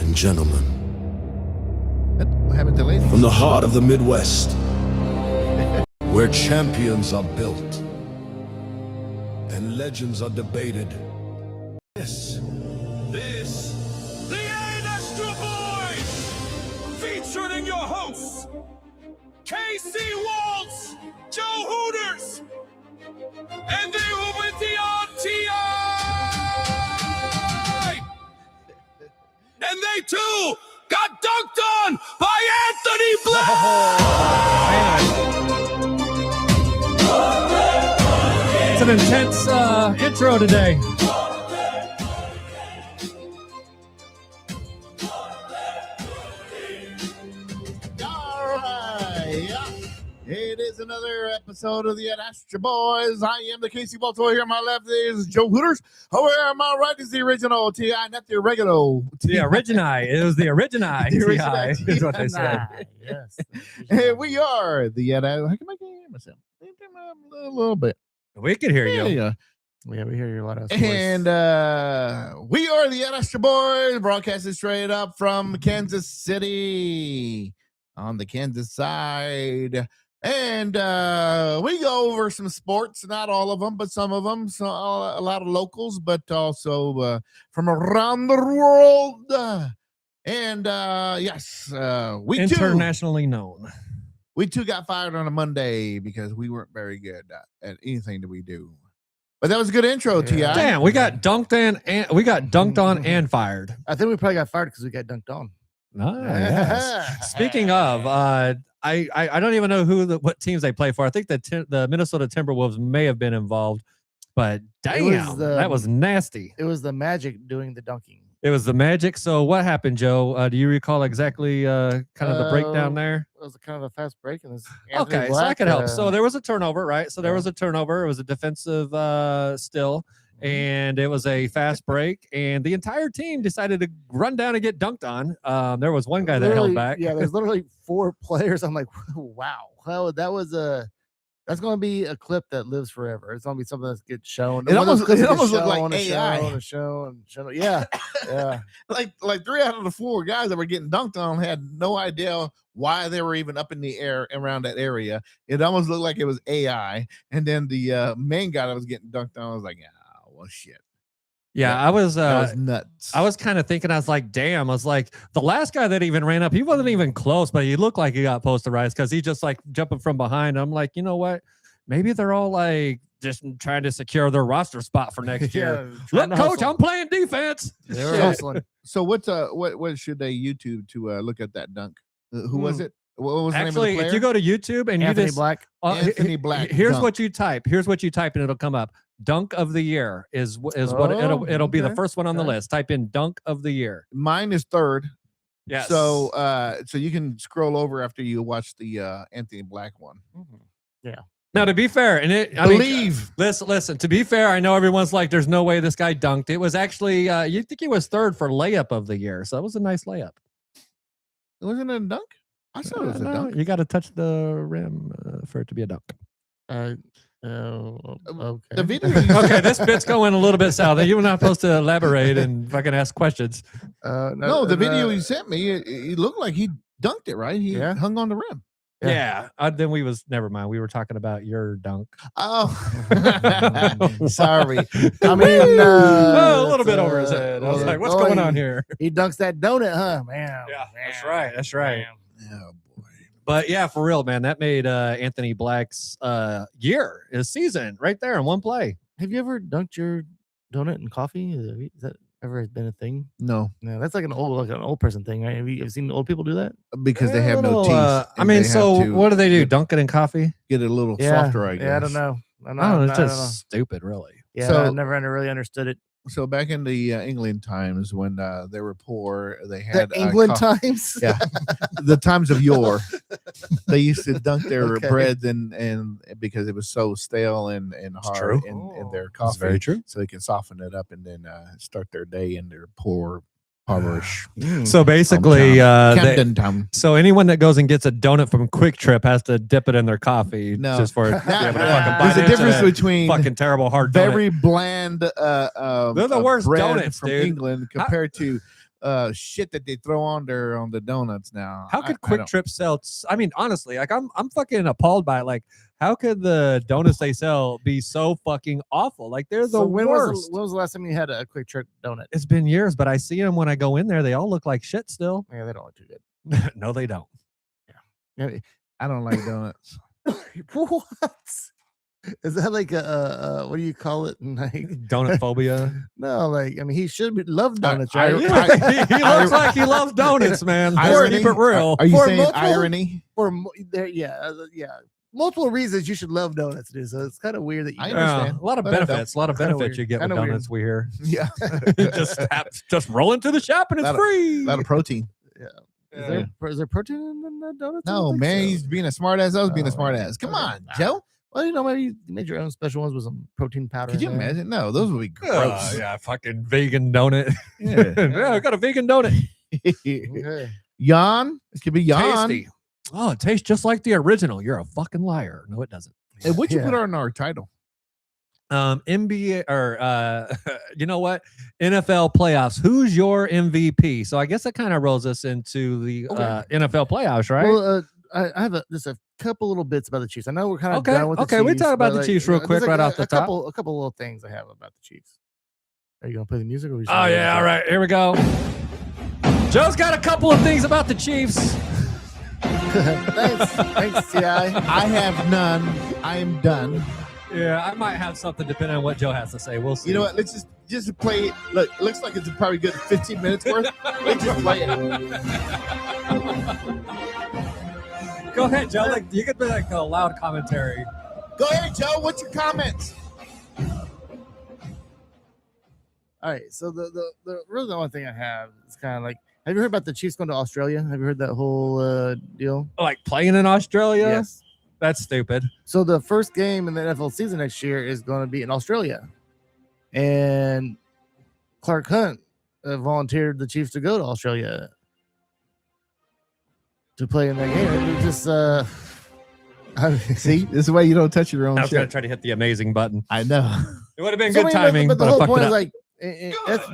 and gentlemen, What happened to ladies? from the heart of the Midwest, where champions are built and legends are debated. This, the Nashville Boys, featuring your hosts, KC Waltz, Joe Hooters, and the T.I. And they too got dunked on by Anthony Black. It's an intense intro today. All right. It is another episode of the Nashville Boys. I am the Casey Baltimore. Here on my left is Joe Hooters. Over on my right is the original T.I., not the original. The original. It was the original The T.I. is what they said. Yes. And we are the how come I can't hear myself? A little bit. We could hear you. Yeah. Yeah, we hear your loud ass voice. And we are the Nashville Boys, broadcasting straight up from Kansas City on the Kansas side. And we go over some sports, not all of them, but some of them. So a lot of locals, but also from around the world. And yes, we Internationally known. We too got fired on a Monday because we weren't very good at anything that we do. But that was a good intro, T.I. Damn, we got dunked on and fired. I think we probably got fired because we got dunked on. Yes. Speaking of, I don't even know what teams they play for. I think the Minnesota Timberwolves may have been involved, but damn, that was nasty. It was the Magic doing the dunking. It was the Magic. So what happened, Joe? Do you recall exactly kind of the breakdown there? It was kind of a fast break. And Okay, so I could help. So there was a turnover, right? So there was a turnover. It was a defensive still. And it was a fast break, and the entire team decided to run down and get dunked on. There was one guy that held back. Yeah, there's literally 4 players. I'm like, wow. Well, that's going to be a clip that lives forever. It's going to be something that gets shown. It almost looked like AI. Show. Yeah, yeah. like 3 out of the 4 guys that were getting dunked on had no idea why they were even up in the air around that area. It almost looked like it was AI. And then the main guy that was getting dunked on was like, well, shit. Yeah, that was nuts. I was kind of thinking, I was like, damn. I was like, the last guy that even ran up, he wasn't even close, but he looked like he got posterized because he just like jumping from behind. I'm like, you know what? Maybe they're all like just trying to secure their roster spot for next year. Look, coach, I'm playing defense. They were hustling. So what should they YouTube to look at that dunk? Who was it? What was the name of the player? If you go to YouTube and Anthony you just Black. Anthony Black. Here's dunk. what you type. Here's what you type, and it'll come up. Dunk of the year is what it'll be the first one on the list. Type in dunk of the year. Mine is third. Yes. So so you can scroll over after you watch the Anthony Black one. Yeah. Now, to be fair, and listen, to be fair, I know everyone's like, there's no way this guy dunked. It was actually, you think he was third for layup of the year. So that was a nice layup. Wasn't it a dunk? I thought it was a dunk. You got to touch the rim for it to be a dunk. Okay. The video. Okay, this bit's going a little bit south. You're not supposed to elaborate and fucking ask questions. No, the video you sent me, it looked like he dunked it, right? He hung on the rim. Yeah. Then never mind. We were talking about your dunk. Oh, sorry. I mean, a little bit over his head. I was like, what's going on here? He dunks that donut, huh? Man. Yeah, that's right. Oh, boy. But yeah, for real, man, that made Anthony Black's his season right there in one play. Have you ever dunked your donut in coffee? Is that ever been a thing? No, that's like an old person thing, right? Have you seen old people do that? Because they have no teeth. I mean, so what do they do? Dunk it in coffee? Get it a little softer, I guess. Yeah, I don't know. It's just stupid, really. Yeah, so, I never really understood it. So back in the England times when they were poor, they had England times. Yeah, the times of yore. They used to dunk their breads and because it was so stale and hard in their coffee. That's very true. So they can soften it up and then start their day in their poor impoverished. So basically, Camden Town. So anyone that goes and gets a donut from Quick Trip has to dip it in their coffee just for it. There's a difference between fucking terrible hard very donut. bland They're the worst bread donuts, from dude. England compared to shit that they throw on the donuts now. How could I Quick don't- Trip sell? I mean, honestly, like I'm fucking appalled by it. Like, how could the donuts they sell be so fucking awful? Like they're the So when worst. was the last time you had a Quick Trip donut? It's been years, but I see them when I go in there. They all look like shit still. Yeah, they don't look too good. No, they don't. Yeah. I don't like donuts. What? Is that like a what do you call it? Like Donut phobia. no, like I mean, he should love donuts, I- right? He looks like he loves donuts, man. Irony? Keep it real. Are you For saying multiple- irony? Yeah, multiple reasons you should love donuts, dude. So it's kind of weird that you. I Yeah, understand. a lot of But I don't. benefits. A lot of Kinda benefits weird. you get with Kinda weird. donuts. We hear. Yeah. just roll into the shop and it's Lot of- free. A lot of protein. Is there protein in the donuts? I No, don't think man, so. he's being a smart ass. I was being a Oh, smart ass. Come okay. on, Joe. Well, you know, maybe you made your own special ones with some protein powder. Could you in there. imagine? No, those would be gross. Yeah, fucking vegan donut. Yeah. Yeah, I got a vegan donut. Okay. Yawn. This could be yawn. Tasty. Oh, it tastes just like the original. You're a fucking liar. No, it doesn't. Hey, what'd you Yeah. put on our title? NBA or you know what? NFL playoffs. Who's your MVP? So I guess that kind of rolls us into the Okay. NFL playoffs, right? Well, I have just a couple little bits about the Chiefs. I know we're kind of Okay, done with the okay, Chiefs. we talk about but, the Chiefs real there's quick right off the top. A couple little things I have about the Chiefs. Are you gonna play the music? Or are we just Oh gonna yeah, all right, here we go. Joe's got a couple of things about the Chiefs. thanks, Ti. I have none. I am done. Yeah, I might have something depending on what Joe has to say. We'll see. You know what? Let's just play it. Look, it looks like it's probably good 15 minutes worth. Let's just play it. Go ahead, Joe. Like you could be like a loud commentary. Go ahead, Joe. What's your comments? All right, so the really the only thing I have is kind of like, have you heard about the Chiefs going to Australia? Have you heard that whole deal? Like playing in Australia? Yes. That's stupid. So the first game in the NFL season next year is going to be in Australia, and Clark Hunt volunteered the Chiefs to go to Australia to play in that game. It was just See, this is why you don't touch your own I was gonna shit. try to hit the amazing button. I know. It would have been So, good I mean, timing, but but, the I whole fucked point it is up. like that's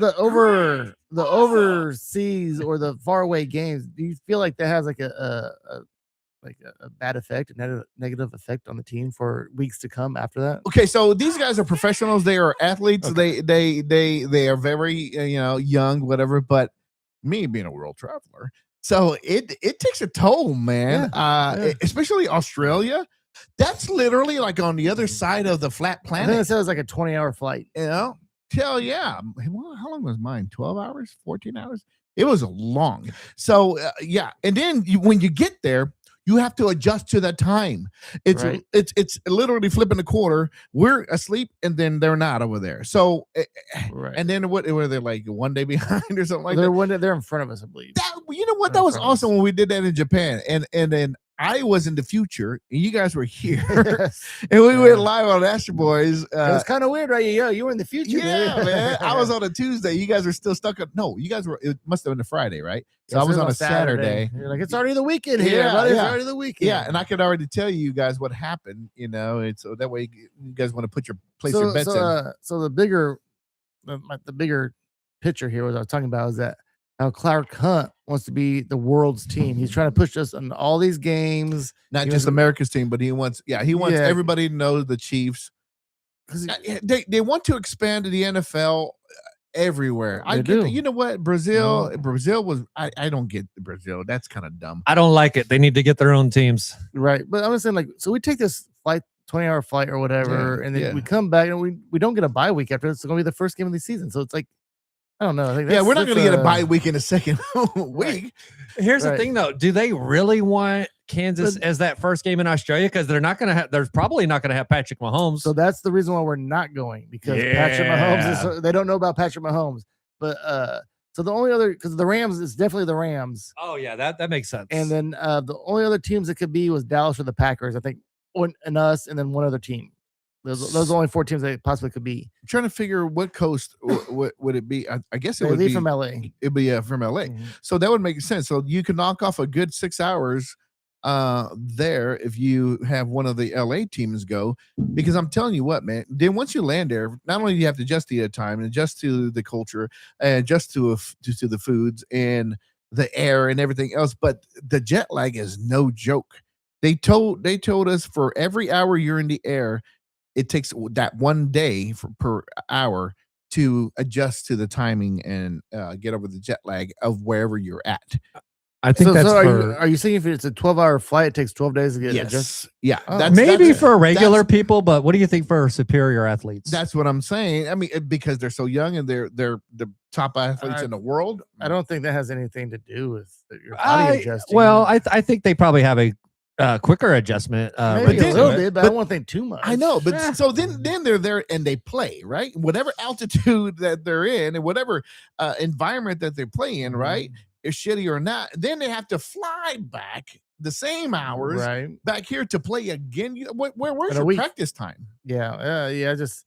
the overseas or the faraway games. Do you feel like that has like a bad effect, a negative effect on the team for weeks to come after that? Okay, so these guys are professionals. They are athletes. Okay. They are very young, whatever. But me being a world traveler, so it takes a toll, man. Yeah. Especially Australia. That's literally like on the other side of the flat I think it planet. said it was like a 20-hour flight. You know, hell yeah. Well, how long was mine? 12 hours, 14 hours. It was long. So yeah, and then when you get there, you have to adjust to that time. It's Right. it's literally flipping a quarter. We're asleep, and then they're not over there. So, Right. and then what were they like one day behind or something like that? They're in front of us, I believe. That you know what? They're That was in front of us. awesome when we did that in Japan, and then I was in the future, and you guys were here, and we went live on Astro Boys. it was kind of weird, right? Yeah, you were in the future. Yeah, dude. man. I was on a Tuesday. You guys were still stuck on. No, you guys were. It must have been a Friday, right? So Yes, I was it on a Saturday. You're like, it's already the weekend here. Yeah, buddy. It's yeah. already the weekend. Yeah, and I could already tell you guys what happened. And so that way you guys want to put your place your bets in. So the bigger picture here, what I was talking about, is that how Clark Hunt wants to be the world's team. He's trying to push us on all these games. Not he just was- America's team, but he wants. Yeah, he wants Yeah. everybody to know the Chiefs. 'Cause They want to expand to the NFL everywhere. I They get do. that. You know what? Brazil was. I don't get Brazil. That's kind of dumb. I don't like it. They need to get their own teams. Right. But I'm just saying, like, so we take this flight, 20-hour flight or whatever, Yeah, and then yeah. we come back and we don't get a bye week after. It's going to be the first game of the season. So it's like, I don't know. I think Yeah, we're not that's, going to get a bye week in a second week. Here's the Right. thing, though. Do they really want Kansas as that first game in Australia? Because they're not going to have. They're probably not going to have Patrick Mahomes. So that's the reason why we're not going, because Patrick Mahomes is, they don't know about Patrick Mahomes. But so the only other, because the Rams is definitely the Rams, oh yeah, that makes sense. and then the only other teams it could be was Dallas or the Packers, I think, and us, and then one other team. Those are the only 4 teams that it possibly could be. I'm trying to figure what coast would it be. I guess it They would leave be from LA. It'd be from LA. Mhm. So that would make sense. So you can knock off a good 6 hours there if you have one of the LA teams go, because I'm telling you what, man, then once you land there, not only do you have to adjust to the time and adjust to the culture and adjust to the foods and the air and everything else, but the jet lag is no joke. They told us for every hour you're in the air, it takes that 1 day per hour to adjust to the timing and get over the jet lag of wherever you're at. I think that's are you saying if it's a 12-hour flight, it takes 12 days to get adjusted? Yeah. Oh. maybe for regular people, but what do you think for superior athletes? That's what I'm saying. I mean, because they're so young and they're the top athletes in the world. I don't think that has anything to do with your body adjusting. Well, I think they probably have a quicker adjustment. Maybe a little bit, but I don't want to think too much. I know, but so then they're there and they play, right? Whatever altitude that they're in and whatever environment that they play in, right? Is shitty or not, then they have to fly back the same hours back here to play again. You know, where's your practice time? Yeah. Just,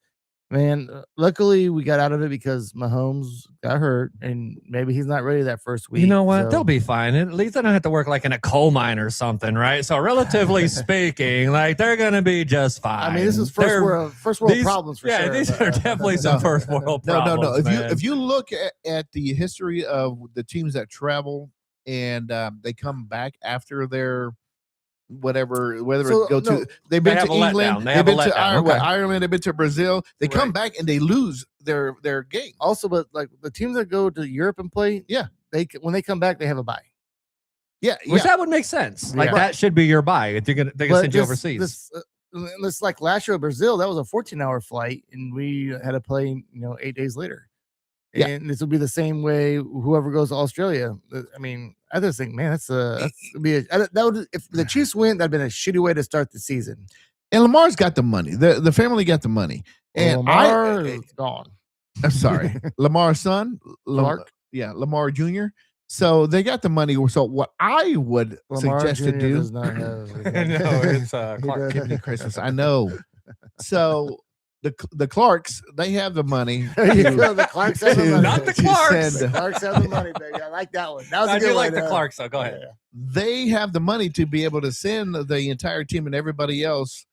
man, luckily we got out of it because Mahomes got hurt and maybe he's not ready that first week. You know what? They'll be fine. At least they don't have to work like in a coal mine or something, right? So relatively speaking, like they're going to be just fine. I mean, this is first world problems for sure. Yeah, these are definitely some first world problems. No. If you look at the history of the teams that travel and they come back after their they've been to England, they've been to Ireland, they've been to Brazil, they come back and they lose their game. Also, but like the teams that go to Europe and play, when they come back, they have a bye. Which that would make sense. Like that should be your bye if they're gonna send you overseas. This like last year, Brazil, that was a 14-hour flight, and we had to play 8 days later. And this will be the same way. Whoever goes to Australia, I mean, I just think, man, that would, if the Chiefs win, that'd been a shitty way to start the season. And Lamar's got the money. The family got the money. And Lamar is gone. I'm sorry, Lamar's son, Lamar Jr. So they got the money. So what I would suggest Jr. to do, does not have, it's Clark Kidney Christmas. I know. So. The Clarks, they have the money. The Clarks have the money. Not the Clarks. The Clarks have the money, baby. I like that one. That was I a good do one. like the Clarks, so go ahead. They have the money to be able to send the entire team and everybody else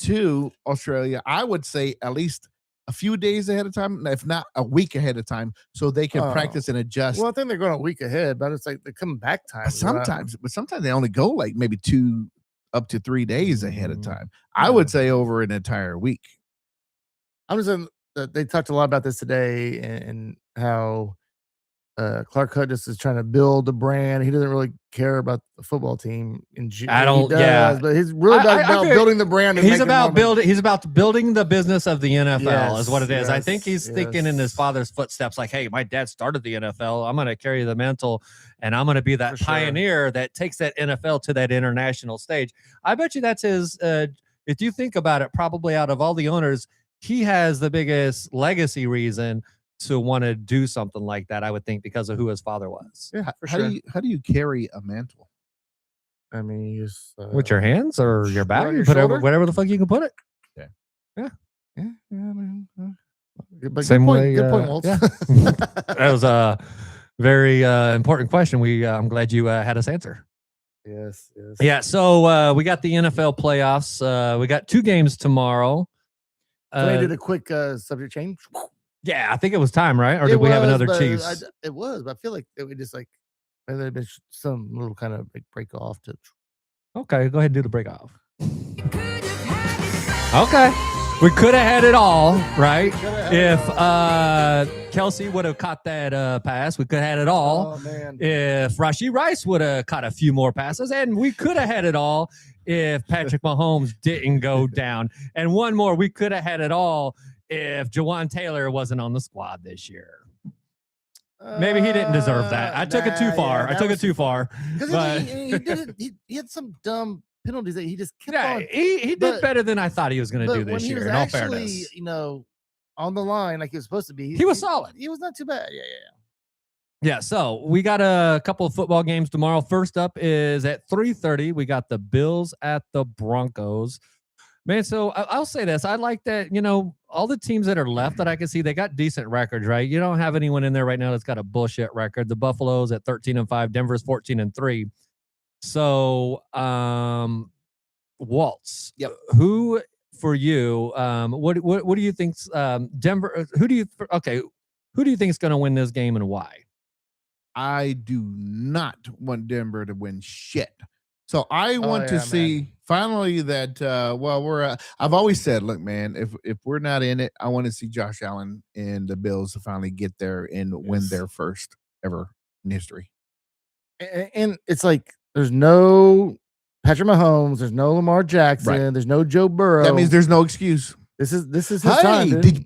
to Australia. I would say at least a few days ahead of time, if not a week ahead of time, so they can practice and adjust. Well, I think they're going a week ahead, but it's like they come back time. But sometimes they only go like maybe 2 up to 3 days ahead of time. I would say over an entire week. I'm just saying that they talked a lot about this today and how Clark Hunt just is trying to build a brand. He doesn't really care about the football team. But he's really about building the brand. He's about building the business of the NFL is what it is. I think he's thinking in his father's footsteps, like, hey, my dad started the NFL. I'm going to carry the mantle, and I'm going to be that pioneer that takes that NFL to that international stage. I bet you that's his. If you think about it, probably out of all the owners, he has the biggest legacy reason to want to do something like that, I would think, because of who his father was. Yeah, how do you carry a mantle? I mean, you just with your hands or your back, your whatever the fuck you can put it. Yeah. Same way. Good point, Walt. That was a very important question. I'm glad you had us answer. Yes. Yeah. So we got the NFL playoffs. We got 2 games tomorrow. Can I did a quick subject change? Yeah, I think it was time, right? Or did we have another Chiefs? It was, but I feel like it would just like maybe there'd been some little kind of like break off to. Okay, go ahead and do the break off. Okay, we could have had it all, right? If Kelsey would have caught that pass, we could have had it all. Oh man! If Rashee Rice would have caught a few more passes, and we could have had it all if Patrick Mahomes didn't go down. And one more, we could have had it all if Jawan Taylor wasn't on the squad this year. Maybe he didn't deserve that. I took it too far. But he had some dumb penalties that he just kept on. He did better than I thought he was going to do this year, in all fairness. On the line like he was supposed to be. He was solid. He was not too bad. Yeah, so we got a couple of football games tomorrow. First up is at 3:30. We got the Bills at the Broncos. Man, so I'll say this. I like that, all the teams that are left that I can see, they got decent records, right? You don't have anyone in there right now that's got a bullshit record. The Buffalo's at 13-5. Denver's 14-3. So, Waltz. Yep. Who for you? What do you think's Denver? Who do you? Okay, who do you think is going to win this game and why? I do not want Denver to win shit. So I want to yeah, see finally that we're I've always said, look, man, if we're not in it, I want to see Josh Allen and the Bills to finally get there and win Yes. their first ever in history. And it's like there's no Patrick Mahomes, there's no Lamar Jackson, Right. there's no Joe Burrow. That means there's no excuse. This is his Hey, time, dude.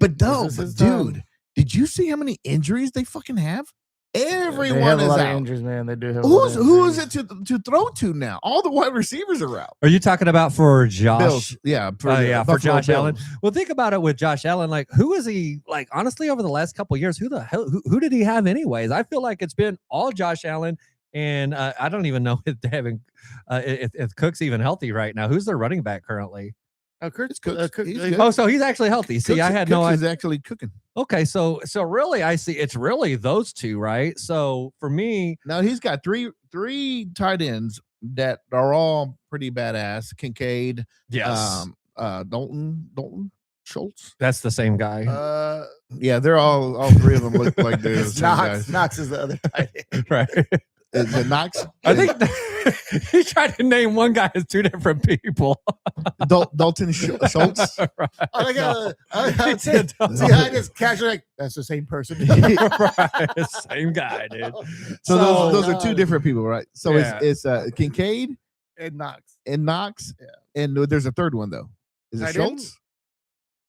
dude, did you see how many injuries they fucking have? They Everyone have a is lot of out. injuries, man. They do have. A lot of Who is injuries. it to throw to now? All the wide receivers are out. Are you talking about for Josh? Bills, yeah, For Buffalo Josh Allen. Bills. Well, think about it with Josh Allen. Like, who is he? Like, honestly, over the last couple of years, who the hell? Who did he have, anyways? I feel like it's been all Josh Allen, and I don't even know if they haven't if Cook's even healthy right now. Who's their running back currently? It's Cooks. He's good. Oh, so he's actually healthy. See, I had no Cooks is idea. actually cooking. Okay, so really, I see it's really those two, right? So for me, Now he's got three tight ends that are all pretty badass. Kincaid, yes, Dalton Schultz. that's the same guy, Yeah, they're all three of them look like they're the It's same Knox. guys. Knox is the other tight end. right? Is it Knox? I think he tried to name one guy as two different people. Dalton Schultz. Right. I like He did. see, I just casually like that's the same person. Right. Same guy, dude. So those are God. two different people, right? So Yeah. Oh, it's Kincaid and Knox. and Knox, Yeah. and there's a third one though. Is it Tight Schultz? end?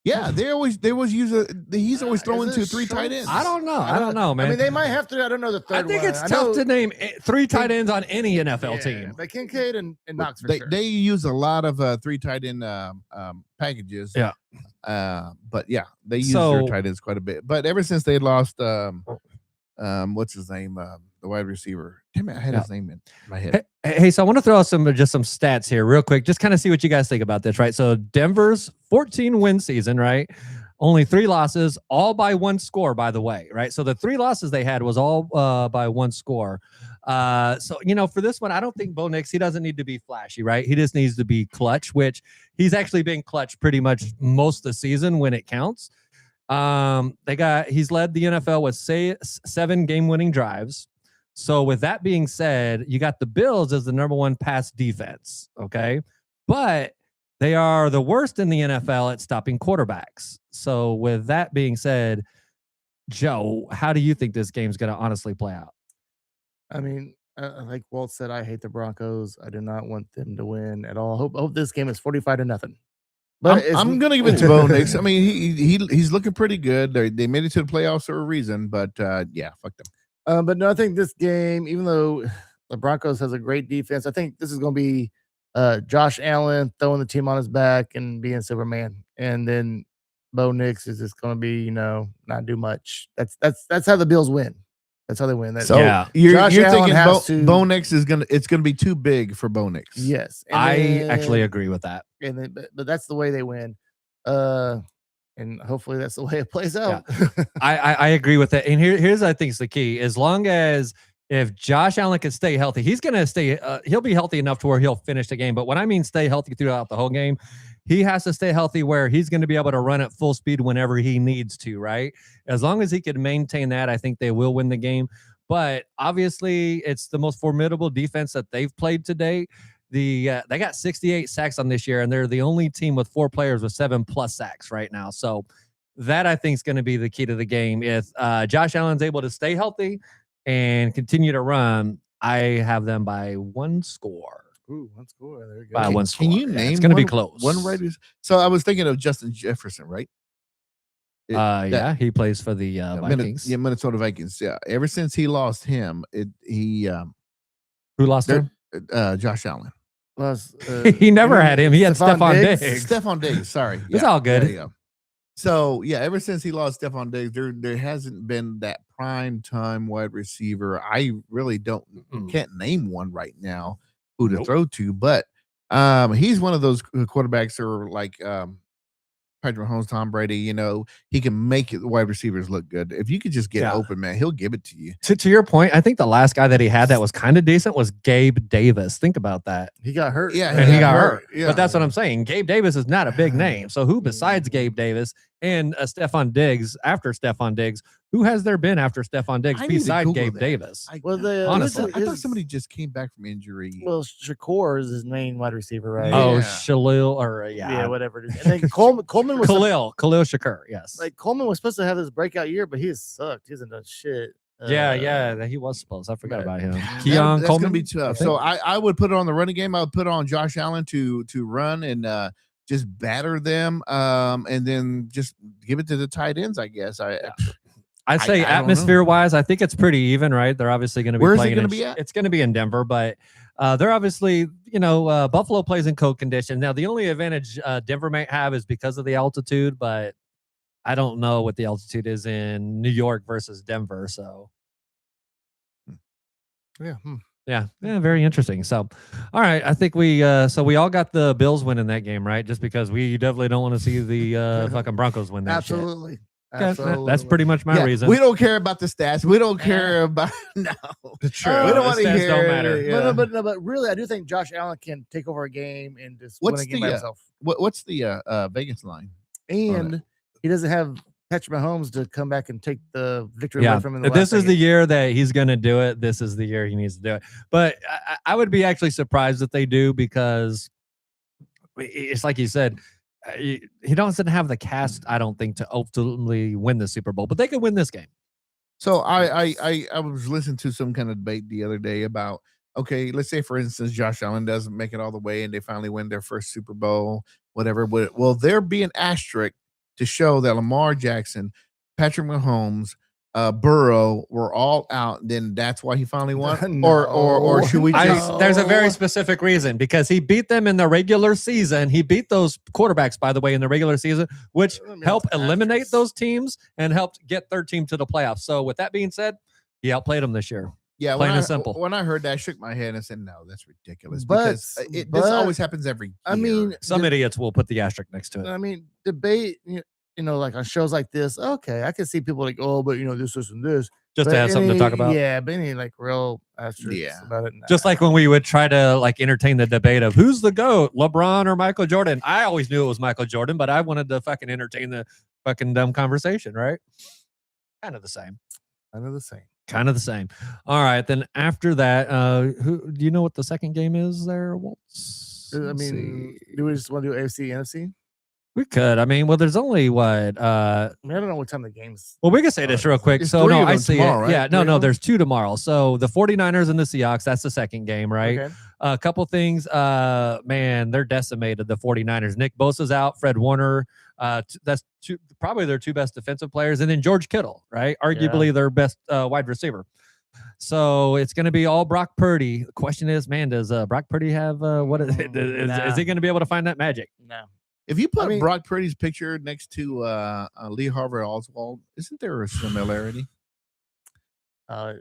Yeah, they always use he's always Is throwing it to three tight Schultz? ends. I don't know, man. I mean, they might have to. I don't know the I third think one. it's I tough know- to name three tight ends on any NFL team. But Kincaid and Knox for They sure. they use a lot of three tight end packages. Yeah. But yeah, they use So- their tight ends quite a bit. But ever since they lost what's his name? The wide receiver. Damn it, I had his name in my head. Hey, so I want to throw out some stats here real quick, just kind of see what you guys think about this, right? So Denver's 14-win season, right? Only 3 losses, all by 1 score, by the way, right? So the 3 losses they had was all by 1 score. So, for this one, I don't think Bo Nix, he doesn't need to be flashy, right? He just needs to be clutch, which he's actually been clutch pretty much most of the season when it counts. He's led the NFL with 7 game-winning drives. So with that being said, you got the Bills as the number 1 pass defense, okay? But they are the worst in the NFL at stopping quarterbacks. So with that being said, Joe, how do you think this game's going to honestly play out? I mean, like Walt said, I hate the Broncos. I do not want them to win at all. Hope this game is 45-0. But I'm gonna give it to Bo Nix. I mean, he's looking pretty good. They made it to the playoffs for a reason, but yeah, fuck them. But no, I think this game, even though the Broncos has a great defense, I think this is going to be Josh Allen throwing the team on his back and being Superman, and then Bo Nix is just going to be, not do much. That's how the Bills win. That's how they win. So Yeah. you're Josh Allen thinking has to- Bo Nix is it's gonna be too big for Bo Nix. Yes, and I then- actually agree with that. And then, but that's the way they win. And hopefully that's the way it plays out. I agree with that. And here's I think is the key. As long as if Josh Allen can stay healthy, he's going to stay. He'll be healthy enough to where he'll finish the game. But when I mean stay healthy throughout the whole game, he has to stay healthy where he's going to be able to run at full speed whenever he needs to. Right? As long as he can maintain that, I think they will win the game. But obviously, it's the most formidable defense that they've played to date. They got 68 sacks on this year, and they're the only team with 4 players with 7+ sacks right now. So that I think is going to be the key to the game. If Josh Allen's able to stay healthy and continue to run, I have them by 1 score. Ooh, 1 score. There you go. By Can- 1 Can score. you Yeah, name? it's going to be one- close. One right. So I was thinking of Justin Jefferson, right? Yeah, he plays for the Vikings. Minnesota Vikings. Yeah, ever since he lost him, Who lost him? Josh Allen. Plus, He never had him. He had Stephon Diggs. Stephon Diggs. Sorry, It's all good. there you go. So yeah, ever since he lost Stephon Diggs, there hasn't been that prime time wide receiver. I really can't name one right now who to Nope. throw to, but he's one of those quarterbacks who are like Patrick Mahomes, Tom Brady, he can make the wide receivers look good. If you could just get open, man, he'll give it to you. To your point, I think the last guy that he had that was kind of decent was Gabe Davis. Think about that. He got hurt. Yeah, And he got hurt. Yeah. But that's what I'm saying. Gabe Davis is not a big name. So who besides Gabe Davis and Stephon Diggs, after Stephon Diggs, who has there been after Stephon Diggs I need to besides Google Gabe that. Davis? Honestly, I thought his- somebody just came back from injury. Well, Shakur is his main wide receiver, right? Oh, Yeah. Shalil or yeah, whatever it is. And then Coleman was Khalil Shakur. Yes. like Coleman was supposed to have this breakout year, but he has sucked. He hasn't done shit. yeah, he was supposed. I forgot but- about him. That's Keon going Coleman. to be tough. So I would put it on the running game. I would put it on Josh Allen to run and just batter them, and then just give it to the tight ends, I guess. I'd say I don't know. atmosphere wise, I think it's pretty even, right? They're obviously going to be Where is it playing. gonna be at? It's going to be in Denver, but they're obviously, Buffalo plays in cold conditions. Now, the only advantage Denver might have is because of the altitude, but I don't know what the altitude is in New York versus Denver. So, Yeah. yeah, very interesting. So, all right, I think we all got the Bills winning that game, right? Just because we definitely don't want to see the fucking Broncos win that shit. Absolutely. Okay, Absolutely. that's pretty much my reason. We don't care about the stats. We don't care about no. True. We don't The want to stats hear. don't matter. Yeah. But really, I do think Josh Allen can take over a game and just What's win a game the, by himself. What's the Vegas line? And he doesn't have Patrick Mahomes to come back and take the victory away from him. In the This last is the year that he's going to do it. This is the year he needs to do it. But I would be actually surprised if they do, because it's like you said, he doesn't have the cast, I don't think, to ultimately win the Super Bowl, but they could win this game. So I was listening to some kind of debate the other day about, okay, let's say for instance Josh Allen doesn't make it all the way and they finally win their first Super Bowl, whatever. Will there be an asterisk to show that Lamar Jackson, Patrick Mahomes, Burrow were all out? Then that's why he finally won, No. or should we just? There's a very specific reason, because he beat them in the regular season. He beat those quarterbacks, by the way, in the regular season, which helped eliminate those teams and helped get their team to the playoffs. So with that being said, he outplayed them this year. Yeah, plain and simple. When I heard that, I shook my head and said, "No, that's ridiculous." But- Because this always happens every year. I mean, Some idiots will put the asterisk next to it. I mean, debate, like on shows like this, okay, I can see people like, oh, but this, and this. Just But to have something to talk about. Yeah, but any like real asterisks Yeah. about it. Just like when we would try to like entertain the debate of who's the GOAT, LeBron or Michael Jordan. I always knew it was Michael Jordan, but I wanted to fucking entertain the fucking dumb conversation, right? Kind of the same. kind of the same. Kind of the same. All right. Then after that, who do you know what the second game is there, Waltz? I Let's mean, see. do we just want to do AFC, NFC? We could. I mean, well, there's only what I mean, I don't know what time the game's. well, we can say this real quick. It's So three no, of I them see tomorrow, it. right? Yeah, Three of no, them? there's two tomorrow. So the 49ers and the Seahawks, that's the second game, right? Okay. A couple things. Man, they're decimated, the 49ers. Nick Bosa's out, Fred Warner. That's probably their two best defensive players. And then George Kittle, right? Arguably their best wide receiver. So it's going to be all Brock Purdy. The question is, man, does Brock Purdy have what is it? Is he going to be able to find that magic? No. If you put I mean- Brock Purdy's picture next to Lee Harvey Oswald, isn't there a similarity?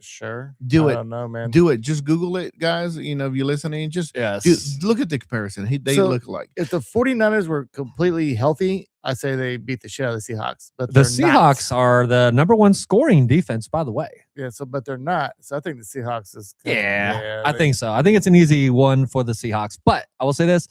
Sure. Do I it. don't know, man. Do it. Just Google it, guys. If you're listening, just Yes. look at the comparison. They So- look like. If the 49ers were completely healthy, I say they beat the shit out of the Seahawks. But The they're not. Seahawks are the number one scoring defense, by the way. Yeah, but they're not. So I think the Seahawks is. I think so. I think it's an easy one for the Seahawks. But I will say this,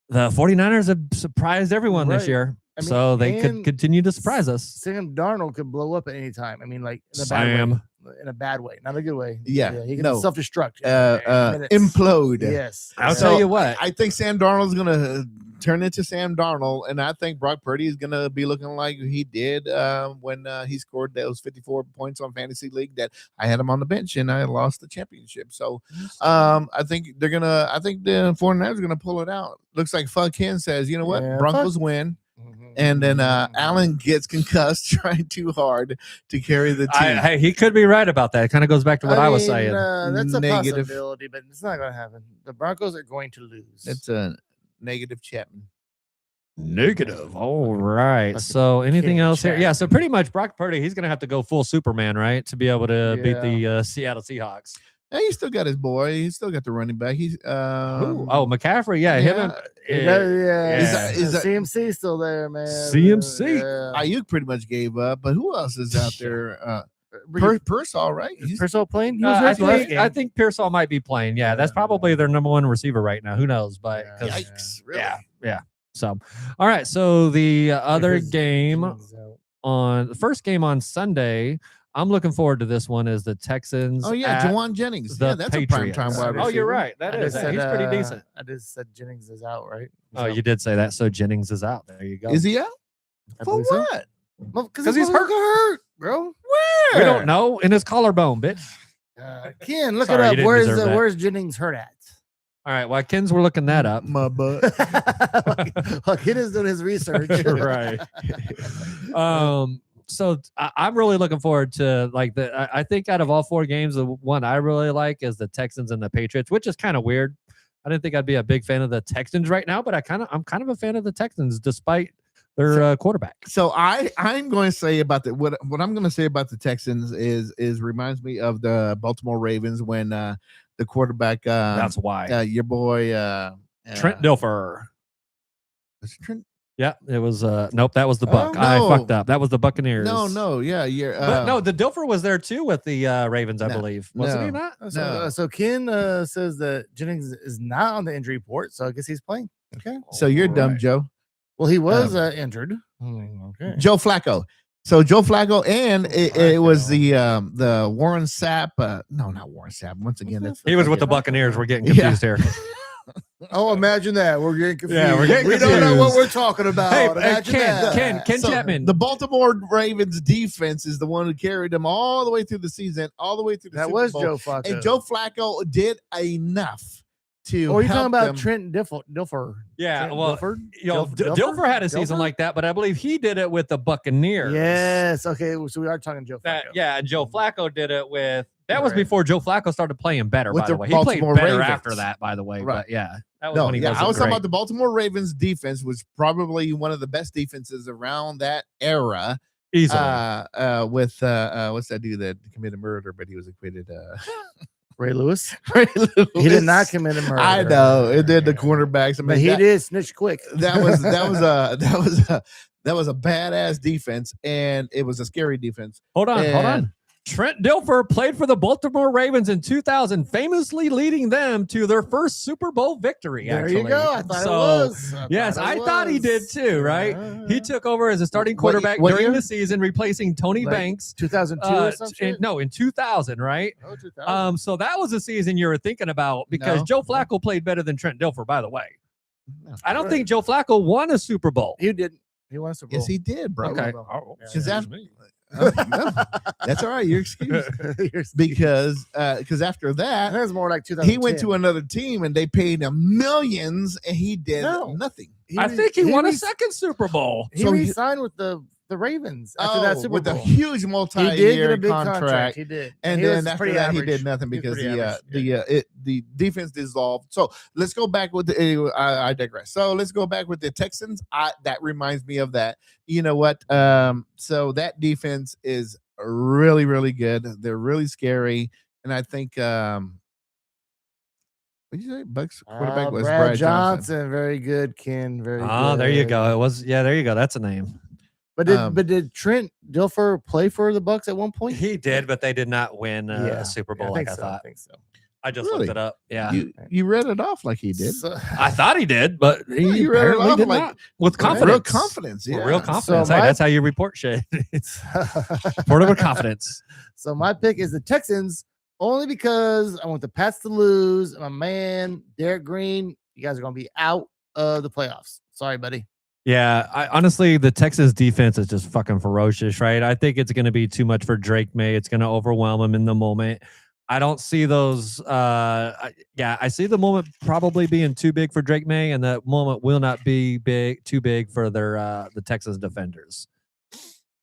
the 49ers have surprised everyone this Right. year. I mean, So they could and continue to surprise us. Sam Darnold could blow up at any time. I mean, like in a bad way. In a bad way, not a good way. Yeah, he can no. self-destruct. Implode. Yes. I'll So, tell you what. I think Sam Darnold's gonna turn into Sam Darnold, and I think Brock Purdy is gonna be looking like he did when he scored those 54 points on Fantasy League that I had him on the bench and I lost the championship. So I think the 49ers are gonna pull it out. Looks like Fuckkin says, you know what? Yeah, Broncos win. And then Allen gets concussed trying too hard to carry the team. Hey, he could be right about that. It kind of goes back to what I was saying. That's a Negative. possibility, but it's not going to happen. The Broncos are going to lose. That's a negative Chapman. Negative. All right. Fucking So anything King else here? Chapman. Yeah. So pretty much Brock Purdy, he's going to have to go full Superman, right, to be able to beat Yeah. the Seattle Seahawks. Yeah, he still got his boy. He still got the running back. He's McCaffrey. Yeah, him and Is that- CMC still there, man? CMC. Yeah. Ayuk pretty much gave up, but who else is out there? Pearsall, right? Is Pearsall playing? He was hurt last game. I think Pearsall might be playing. Yeah, that's probably their number one receiver right now. Who knows? But Yeah. 'cause- Yikes! Really? yeah. So, all right. So the other Because game Jennings out. on the first game on Sunday, I'm looking forward to this one. Is the Texans? Oh yeah, at Jawan Jennings. the Yeah, that's a prime Patriots. time wide Oh, you're receiver. right. That I is. just said, He's pretty decent. I just said Jennings is out, right? Oh, you did say that. So Jennings is out. There you go. Is he out? I For believe so. what? Because he's hurt. bro. We don't know. In his collarbone, bitch. Ken, look Sorry, you it up. didn't deserve that. Where's Jennings hurt at? All right. While Ken's we're looking that up. My butt. Look, Ken is doing his research. Right. So I'm really looking forward to I think out of all 4 games, the one I really like is the Texans and the Patriots, which is kind of weird. I didn't think I'd be a big fan of the Texans right now, but I'm kind of a fan of the Texans despite their quarterback. So I'm going to say about what I'm going to say about the Texans is reminds me of the Baltimore Ravens when the quarterback That's why. your boy Trent Dilfer. was it Trent? Yeah, it was. Nope, that was the Buck. Oh, I no. fucked up. That was the Buccaneers. No, yeah, you're. But no, the Dilfer was there too with the Ravens, I No, believe. Wasn't he no. not? So Ken says that Jennings is not on the injury report, so I guess he's playing. Okay. So you're dumb, Alright. Joe. Well, he was injured. Okay. Joe Flacco. So Joe Flacco, and it was the Warren Sapp. No, not Warren Sapp. Once again, that's He was with the Buccaneers. We're getting confused here. Oh, imagine that. We're getting confused. Yeah, we're getting We don't know what confused. we're talking about. Hey, Imagine that. Ken So, Chapman. The Baltimore Ravens defense is the one who carried them all the way through the season, all the way through the That Super was Bowl. Joe Flacco. And Joe Flacco did enough to. Oh, you're talking help about them. Trent Dilfer. Yeah, Trent well, Dilfer? Dilfer? Dilfer had a season Dilfer? like that, but I believe he did it with the Buccaneers. Yes. Okay. So we are talking Joe Flacco. And Joe Flacco did it with. That was Right. before Joe Flacco started playing better. With By the the way, he played Baltimore better Ravens. after that. By the way, Right. but yeah, that was No, when he yeah, wasn't I was talking great. about the Baltimore Ravens defense was probably one of the best defenses around that era. Easily. With what's that dude that committed murder, but he was acquitted? Ray Lewis. Ray Lewis. He did not commit a murder. I know it did the cornerbacks. I mean, But he did snitch quick. that was a badass defense, and it was a scary defense. Hold on. and- Trent Dilfer played for the Baltimore Ravens in 2000, famously leading them to their first Super Bowl victory. There actually. you go. I thought So, it was. Yes, I thought he did too, right? He took over as a starting What- quarterback what during year? the season, replacing Tony Like Banks. 2002 Uh, or something. in 2000, right? Oh, 2000. So that was a season you were thinking about because No. Joe Flacco played better than Trent Dilfer, by the way. No. I don't Right. think Joe Flacco won a Super Bowl. He didn't. He won a Super Bowl. Yes, he did, bro. Okay. Oh, Because yeah. no, that's all right. You're excused because after that That was more like 2010. he went to another team and they paid him millions and he did No. nothing. I think he won a re- second Super Bowl. He So he- re-signed with the Ravens after that Super with Bowl. a huge He did get multi-year a big contract. He did. And he then was after pretty that, he average. did nothing He was because pretty average. the defense dissolved. So let's go back with I digress. So let's go back with the Texans. That reminds me of that. You know what? So that defense is really, really good. They're really scary, and I think what did you say? Bucks quarterback was Brad Brad Johnson. Johnson. Very good, Ken. Very good. Oh, there you go. It was, there you go. That's a name. But did Trent Dilfer play for the Bucks at one point? He did, but they did not win a Super Bowl like I thought. I think so. I just Really? looked it up. Yeah. You read it off like he did. So, I thought he did, but he Yeah, you read it apparently off did like- not. With Real confidence. confidence. With Yeah. real confidence. So Hey, my- that's how you report shit. Report it with confidence. so my pick is the Texans only because I want the Pats to lose. My man, Derek Green, you guys are going to be out of the playoffs. Sorry, buddy. Yeah, honestly, the Texas defense is just fucking ferocious, right? I think it's going to be too much for Drake May. It's going to overwhelm him in the moment. I don't see those. I see the moment probably being too big for Drake May, and the moment will not be too big for the Texas defenders.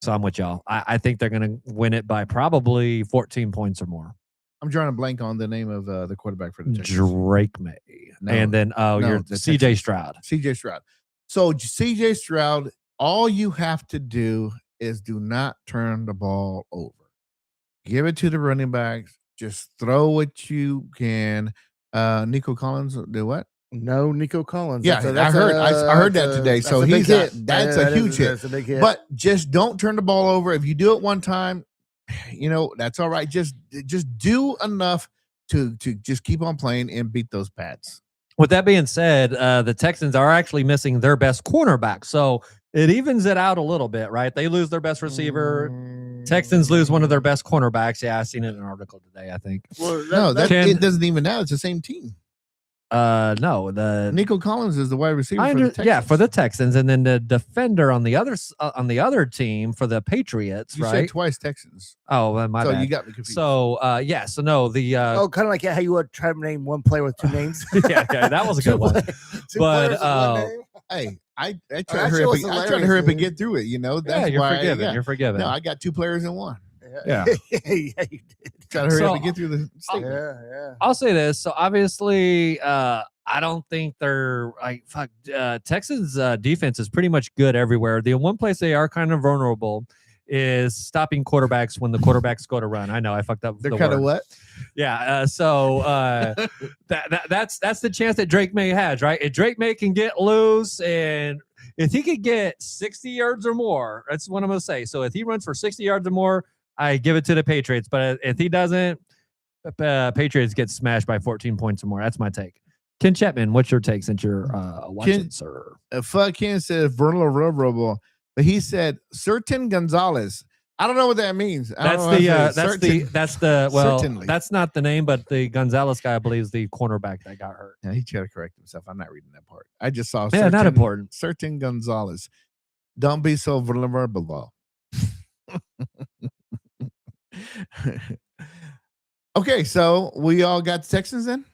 So I'm with y'all. I think they're going to win it by probably 14 points or more. I'm drawing a blank on the name of the quarterback for the Texans. Drake May, No, and then you're the CJ Texans. Stroud. CJ Stroud. So CJ Stroud, all you have to do is do not turn the ball over. Give it to the running backs. Just throw what you can. Nico Collins did what? No, Nico Collins. Yeah, I heard that today. So that's a big he's hit. that's a huge hit. That's a big hit. But just don't turn the ball over. If you do it one time, that's all right. Just do enough to just keep on playing and beat those Pats. With that being said, the Texans are actually missing their best cornerback, so it evens it out a little bit, right? They lose their best receiver. Texans lose one of their best cornerbacks. Yeah, I seen it in an article today, I think. Well, it doesn't even now. It's the same team. No, the Nico Collins is the wide receiver for the Texans. Yeah, for the Texans, and then the defender on the other team for the Patriots. You right? said twice Texans. Oh, my bad. You got me confused. So so no, the kind of like how you would try to name one player with two names. yeah, that was a good one. But hey, I try to hurry up. I try to hurry up and get through it. That's you're why forgiven. You're forgiven. No, I got two players in one. Yeah. Yeah, you did. Try to hurry up and get through the statement. Yeah. I'll say this. So obviously, I don't think they're Texans defense is pretty much good everywhere. The one place they are kind of vulnerable is stopping quarterbacks when the quarterbacks go to run. I know I fucked up. They're kind of what? Yeah. That's the chance that Drake May has, right? If Drake May can get loose, and if he could get 60 yards or more, that's what I'm going to say. So if he runs for 60 yards or more, I give it to the Patriots. But if he doesn't, Patriots get smashed by 14 points or more. That's my take. Ken Chapman, what's your take since you're watching, sir? Fuck Ken says vulnerable, but he said certain Gonzalez. I don't know what that means. That's not the name, but the Gonzalez guy, I believe, is the cornerback that got hurt. Yeah, he tried to correct himself. I'm not reading that part. I just saw. Yeah, not important. Certain Gonzalez. Don't be so vulnerable. Okay, so we all got the Texans then?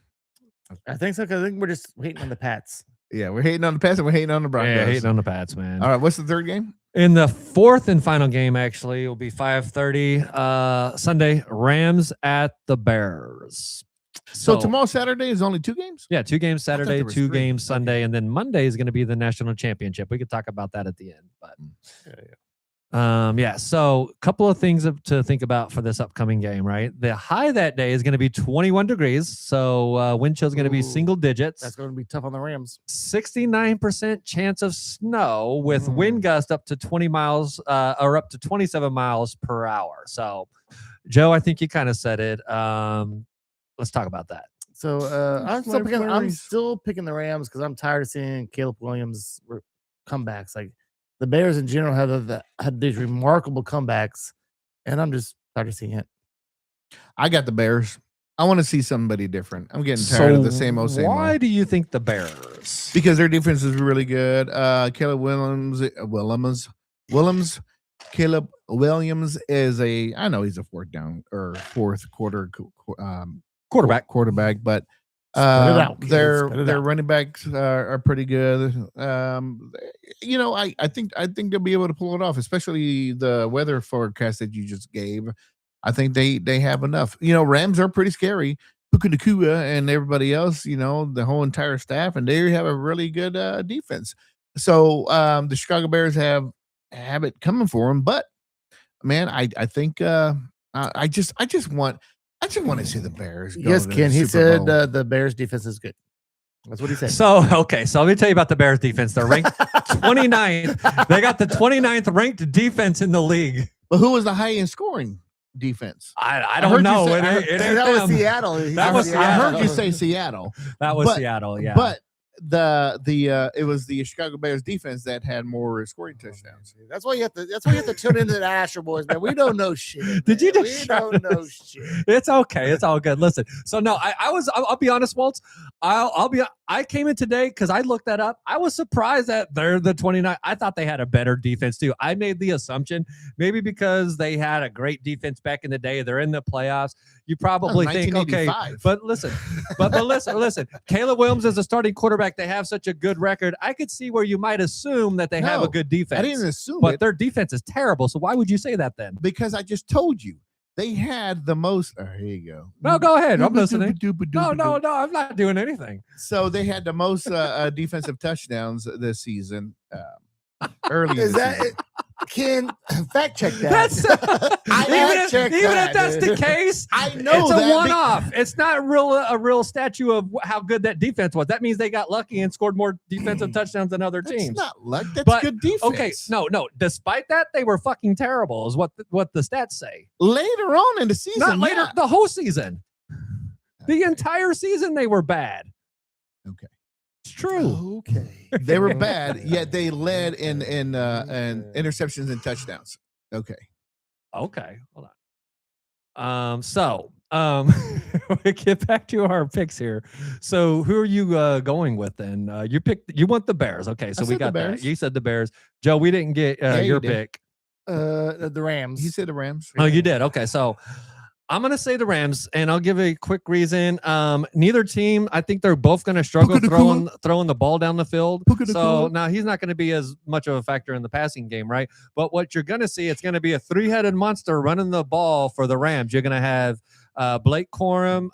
I think so, because I think we're just hating on the Pats. Yeah, we're hating on the Pats and we're hating on the Broncos. Yeah, hating on the Pats, man. All right, what's the third game? In the fourth and final game, actually, it will be 5:30 Sunday. Rams at the Bears. So tomorrow, Saturday, is only 2 games? Yeah, 2 games Saturday, 2 games Sunday, and then Monday is going to be the national championship. We could talk about that at the end, but so a couple of things to think about for this upcoming game, right? The high that day is going to be 21 degrees, so wind chill is going to be single digits. That's going to be tough on the Rams. 69% chance of snow with wind gust up to 20 miles or up to 27 miles per hour. So, Joe, I think you kind of said it. Let's talk about that. So I'm still picking the Rams because I'm tired of seeing Caleb Williams comebacks. Like, the Bears in general had these remarkable comebacks, and I'm just tired of seeing it. I got the Bears. I want to see somebody different. I'm getting tired of the same old. Why do you think the Bears? Because their defense is really good. Caleb Williams. Caleb Williams is I know he's a fourth quarter quarterback, but their running backs are pretty good. I think they'll be able to pull it off, especially the weather forecast that you just gave. I think they have enough. Rams are pretty scary. Puka Nacua and everybody else, the whole entire staff, and they have a really good defense. So the Chicago Bears have it coming for them. But man, I think I just want to see the Bears. Yes, Ken. He said the Bears defense is good. That's what he said. So let me tell you about the Bears defense. They're ranked 29th. They got the 29th ranked defense in the league. But who was the highest scoring defense? I don't know. That was Seattle. I heard you say Seattle. That was Seattle, yeah. But it was the Chicago Bears defense that had more scoring touchdowns. That's why you have to tune into the Astro Boys, man. We don't know shit. Did you just? We don't know shit. It's okay. It's all good. Listen. So no, I'll be honest, Waltz. I came in today because I looked that up. I was surprised that they're the 29. I thought they had a better defense too. I made the assumption maybe because they had a great defense back in the day. They're in the playoffs. You probably think, okay, but listen, but listen. Caleb Williams is a starting quarterback. They have such a good record. I could see where you might assume that they have a good defense. I didn't assume but their defense is terrible. So why would you say that then? Because I just told you. They had the most. Oh, here you go. No, go ahead. I'm listening. No. I'm not doing anything. So they had the most defensive touchdowns this season. early. Is in the that season. Ken? Fact check that. That's check even that, if that's dude. the case, I know it's a that one-off. It's not a real statue of how good that defense was. That means they got lucky and scored more defensive touchdowns than other That's teams. not luck. That's But, good defense. Okay, no. Despite that, they were fucking terrible. Is what the stats say. Later on in the season, Not later, yeah. the whole season, the entire season they were bad. Okay. It's true. Okay. They were bad, yet they led in interceptions and touchdowns. Okay. Okay, hold on. We get back to our picks here. So who are you going with then? You want the Bears. Okay, so I we said got the that. Bears. You said the Bears. Joe, we didn't get Yeah, you your did. pick. The Rams. He said the Rams. Oh, you did. Okay, so I'm gonna say the Rams, and I'll give a quick reason. Neither team, I think they're both gonna struggle throwing the ball down the field. So now he's not gonna be as much of a factor in the passing game, right? But what you're gonna see, it's gonna be a three-headed monster running the ball for the Rams. You're gonna have Blake Corum,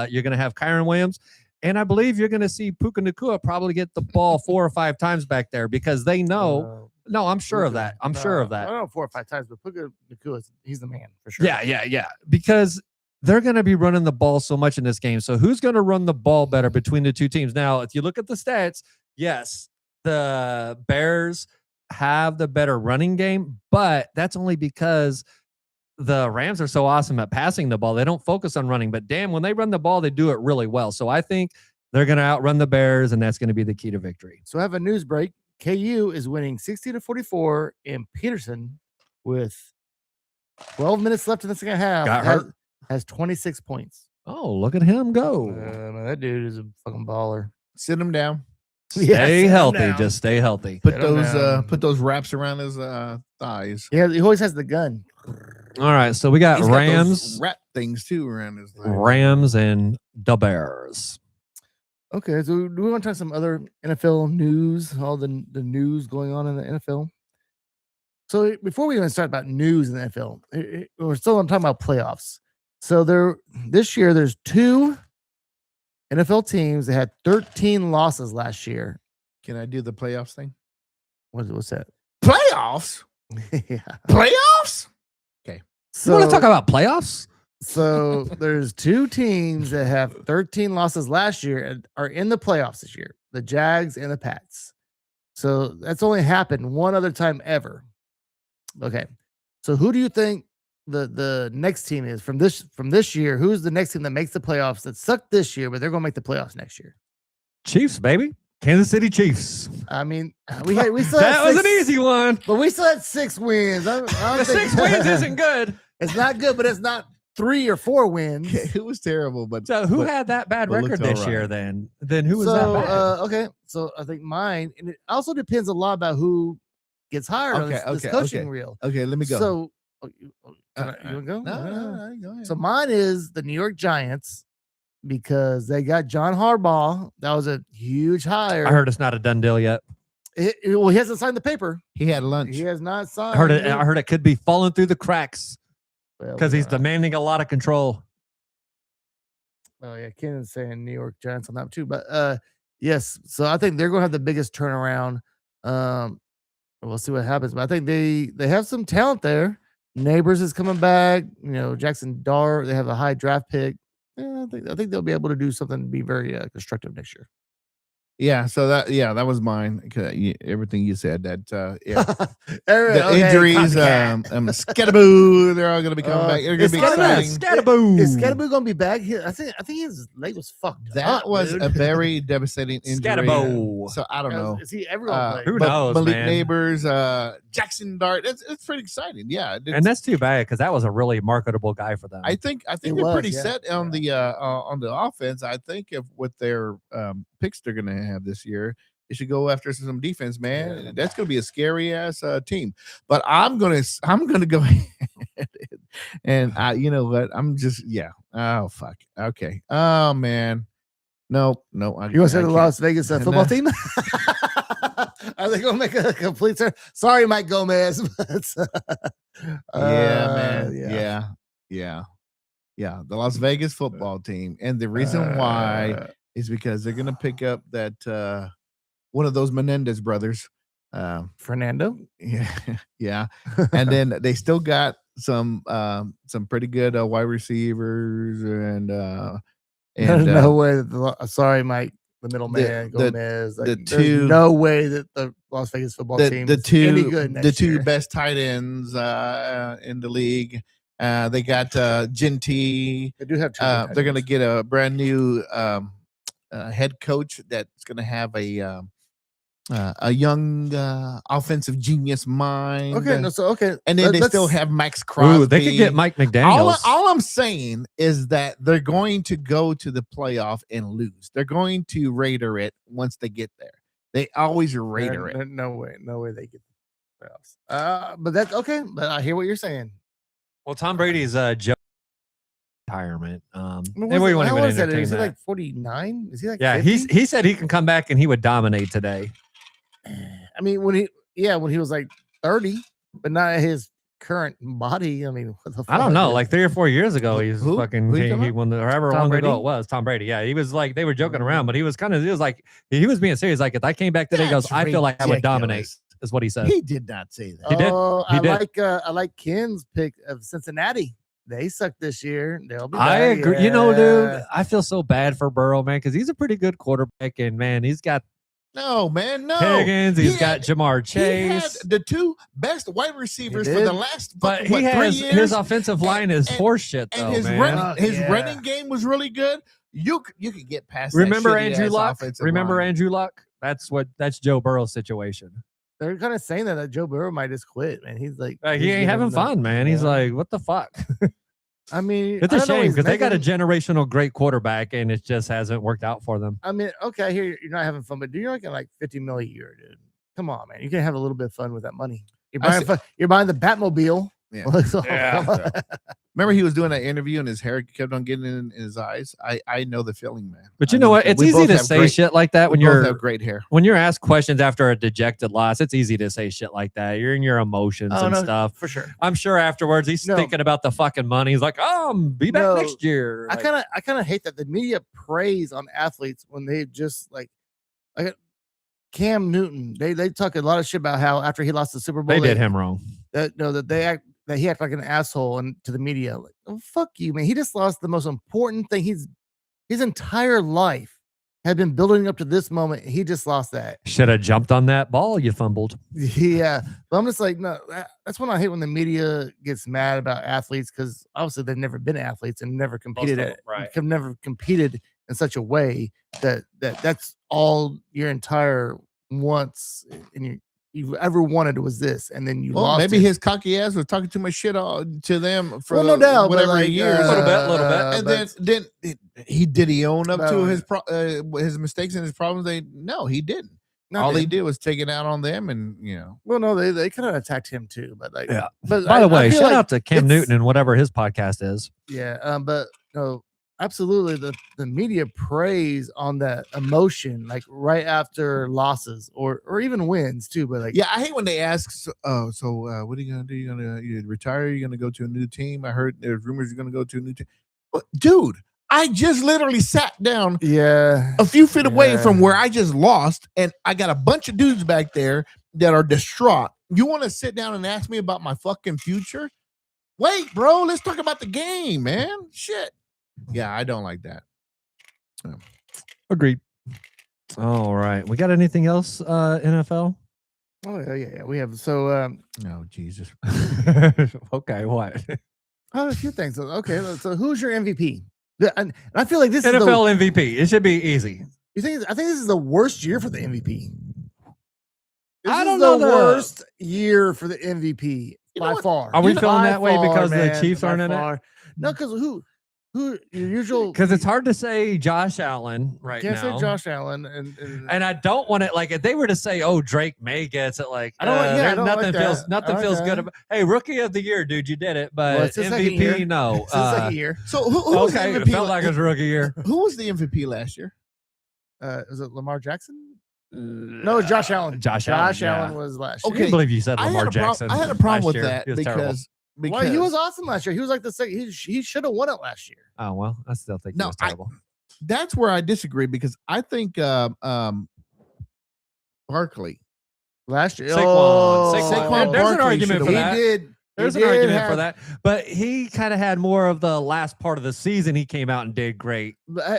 you're gonna have Kyron Williams, and I believe you're gonna see Puka Nacua probably get the ball 4 or 5 times back there because they know. No, I'm sure of that. I'm sure of that. I don't know 4 or 5 times, but Puka Nacua, he's the man for sure. Yeah. Because they're going to be running the ball so much in this game. So who's going to run the ball better between the two teams? Now, if you look at the stats, yes, the Bears have the better running game, but that's only because the Rams are so awesome at passing the ball. They don't focus on running, but damn, when they run the ball, they do it really well. So I think they're going to outrun the Bears, and that's going to be the key to victory. So I have a news break. KU is winning 60-44 in Peterson with 12 minutes left in the second half. Has 26 points. Oh, look at him go. That dude is a fucking baller. Sit him down. Stay healthy. Just stay healthy. Put those wraps around his thighs. Yeah, he always has the gun. All right, so we got He's Rams, got those wrap things too around his thighs. Rams, and the Bears. Okay, so do we want to talk some other NFL news? All the news going on in the NFL. So before we even start about news in the NFL, we're still talking about playoffs. So this year there's 2 NFL teams that had 13 losses last year. Can I do the playoffs thing? What's that? Playoffs? Yeah. Playoffs? Okay. You want to talk about playoffs? So there's 2 teams that have 13 losses last year and are in the playoffs this year, the Jags and the Pats. So that's only happened one other time ever. Okay. So who do you think the next team is from this year? Who's the next team that makes the playoffs that sucked this year, but they're going to make the playoffs next year? Chiefs, baby. Kansas City Chiefs. I mean, we still That had was 6, an easy one. but we still had 6 wins. The 6 wins isn't good. It's not good, but it's not 3 or 4 wins. It was terrible, but So who had that bad but record looked this all year right. then? Then who was So, that bad? okay. So I think mine, and it also depends a lot about who gets hired on this coaching reel. okay, let me go. So, you want to go? No, go ahead. So mine is the New York Giants because they got John Harbaugh. That was a huge hire. I heard it's not a done deal yet. Well, he hasn't signed the paper. he had lunch. He has not signed. I heard it could be falling through the cracks Well, because he's demanding a lot of control. Oh yeah, Ken is saying New York Giants on that too. But yes, so I think they're going to have the biggest turnaround. We'll see what happens. But I think they have some talent there. Neighbors is coming back. You know, Jackson Dart. They have a high draft pick. Yeah, I think they'll be able to do something to be very constructive next year. Yeah, so that was mine. Everything you said, the injuries, Scatterboo, they're all going to be coming back. They're going to be exciting. Scatterboo. Is Scatterboo going to be back here? I think his leg was fucked. That was dude. a very devastating injury. Scatterboo. So I don't know. Is he ever going to play? Who But knows, Malik man? Neighbors, Jackson Dart. It's pretty exciting. Yeah, And that's too bad because that was a really marketable guy for them. I think they're pretty set on the offense. I think with their picks they're going to have this year, they should go after some defense, man. Yeah. That's going to be a scary ass team. But I'm gonna go ahead and you know what? Oh fuck. Okay. Oh man. No. You want to say the Las Vegas football team? Are they going to make a complete turn? Sorry, Mike Gomez. But, Yeah, man. Yeah. The Las Vegas football team, and the reason why is because they're going to pick up that one of those Menendez brothers, Fernando. Yeah, yeah. And then they still got some pretty good wide receivers and There's no way that sorry, Mike, the middleman Gomez. Like, there's no way that the Las Vegas football team is any good next year. Best tight ends in the league. They got Genty. They do have two. They're going to get a brand new head coach that's going to have a young offensive genius mind. Okay, and then they still have Max Crosby. Ooh, they could get Mike McDaniels. All I'm saying is that they're going to go to the playoff and lose. They're going to Raider it once they get there. They always Raider it. No way they get the playoffs. But that's okay. But I hear what you're saying. Well, Tom Brady's retirement. Is he like 49? Is he like 50? He said he can come back and he would dominate today. I mean, when he was like 30, but not his current body. I mean, what the fuck? I don't know. Like 3 or 4 years ago, he Who won the however Tom long Brady? ago it was. Tom Brady. Yeah, he was like they were joking around, but he was being serious. Like if I came back today, he goes, That's I feel like I would ridiculous. dominate. Is what he said. He did not say that. He did. I did. like Ken's pick of Cincinnati. They suck this year. They'll be. I back. agree. Yeah. You know, dude, I feel so bad for Burrow, man, because he's a pretty good quarterback, and man, he's got No, man, no. Higgins, he's He got had- Jamar He had Chase. the two best wide receivers He for the did. last But what, he 3 has years. his offensive line is and- horseshit, and though, his man. running game was really good. You could get past. Remember that Andrew shitty-ass Luck? offensive Remember line. Andrew Luck? That's Joe Burrow's situation. They're kind of saying that Joe Burrow might just quit, man. He's like, Like, he he's ain't giving having them- fun, man. He's Yeah. like, what the fuck? I mean, It's I a don't know, shame he's because they got a making- generational great quarterback, and it just hasn't worked out for them. I mean, okay, I hear you're not having fun, but you're making like $50 million a year, dude. Come on, man. You can have a little bit of fun with that money. You're buying the Batmobile. Yeah. So, Yeah. Remember, he was doing that interview and his hair kept on getting in his eyes. I know the feeling, man. But I you know what? the It's feeling. We easy both to have say great- shit like that when we both you're have great hair. when you're asked questions after a dejected loss. It's easy to say shit like that. You're in your emotions Oh, and no, stuff. for sure. I'm sure afterwards he's No. thinking about the fucking money. He's like, "Oh, be back No. next year." I Like, kind of hate that the media preys on athletes when they just like Cam Newton. They talk a lot of shit about how after he lost the Super Bowl, they did him wrong. that he acted like an asshole and to the media. Like, oh, fuck you, man. He just lost the most important thing. His entire life had been building up to this moment. He just lost that. Should have jumped on that ball. You fumbled. Yeah, but I'm just like, no. That's when I hate when the media gets mad about athletes because obviously they've never been athletes and never competed of them, right. have never competed in such a way that's all your entire wants and you ever wanted was this, and then you Well, lost. maybe it. his cocky ass was talking too much shit to them for no doubt, but whatever like, years. Little bit. And but- then did he own up to No. his mistakes and his problems? No, he didn't. Not All he him. did was take it out on them, and Well, no, they kind of attacked him too, but like, Yeah. But By the way, I feel shout like out to Cam it's- Newton and whatever his podcast is. Yeah, but no, absolutely. The media preys on that emotion, like right after losses or even wins too. But like, yeah, I hate when they ask, so what are you gonna do? You retire? You gonna go to a new team? I heard there's rumors you're gonna go to a new team. But, dude, I just literally sat down yeah, a few feet away Yeah. from where I just lost, and I got a bunch of dudes back there that are distraught. You want to sit down and ask me about my fucking future? Wait, bro, let's talk about the game, man. Shit. Yeah, I don't like that. Agreed. All right. We got anything else, NFL? oh yeah. We have so Oh, Jesus. Okay, what? a few things. Okay, so who's your MVP? Yeah, and I feel like this is NFL MVP. It should be easy. I think this is the worst year for the MVP. This I is don't the know worst year for the MVP You know by what? far. Are we By feeling that way far, because the man, Chiefs by aren't in it? far. No, because who your usual? Because it's hard to say Josh Allen right Can't now. say Josh Allen And I don't want it like if they were to say, "Oh, Drake May gets it," like I don't like- I don't nothing like feels that. nothing I feels like good that. about. Hey, rookie of the year, dude, you did it, Well, but it's his second MVP, year. no. It's the second year. So who was Okay, the it MVP? felt like it was rookie year. Who was the MVP last year? Was it Lamar Jackson? No, it was Josh Allen. Josh Allen yeah. was last I year. can't Okay. believe you said I Lamar had Jackson. I had a problem last with year. that He was terrible. because Well, he was awesome last year. He was like the second. He should have won it last year. Oh well, I still think he No, was terrible. that's where I disagree because I think Barkley Last year, Saquon. oh, Saquon There's an Barkley argument for should've- that. He did. There's he an did argument have- for that. But he kind of had more of the last part of the season. He came out and did great. No,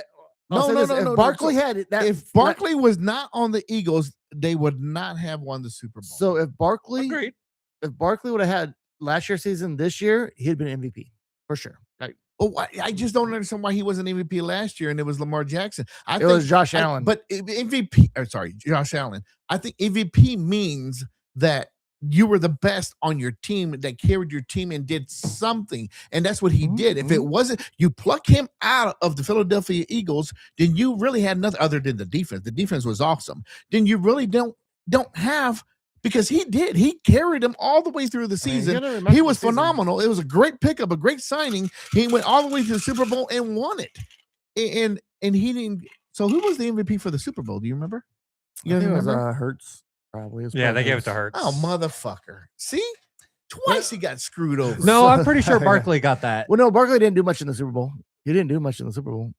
no, no, If no. Barkley So had it, that if Barkley was not on the Eagles, they would not have won the Super Bowl. so if Barkley Agreed. would have had last year's season this year, he'd been MVP for sure. Like Oh, I just don't understand why he wasn't MVP last year and it was Lamar Jackson. it was Josh Allen. But MVP, or sorry, Josh Allen. I think MVP means that you were the best on your team, that carried your team and did something. And that's what he did. If it wasn't, you pluck him out of the Philadelphia Eagles, then you really had nothing other than the defense. The defense was awesome. Then you really don't have, because he did. He carried them all the way through the I mean, you season. gotta remember He the was season. phenomenal. It was a great pickup, a great signing. He went all the way to the Super Bowl and won it. And he didn't. So who was the MVP for the Super Bowl? Do you remember? I You think it was remember? Hurts. Probably. It was Yeah, probably they gave it to Hurts. Oh, motherfucker. See? Twice he got screwed over. No, I'm pretty sure Barkley got that. Well, no, Barkley didn't do much in the Super Bowl. He didn't do much in the Super Bowl.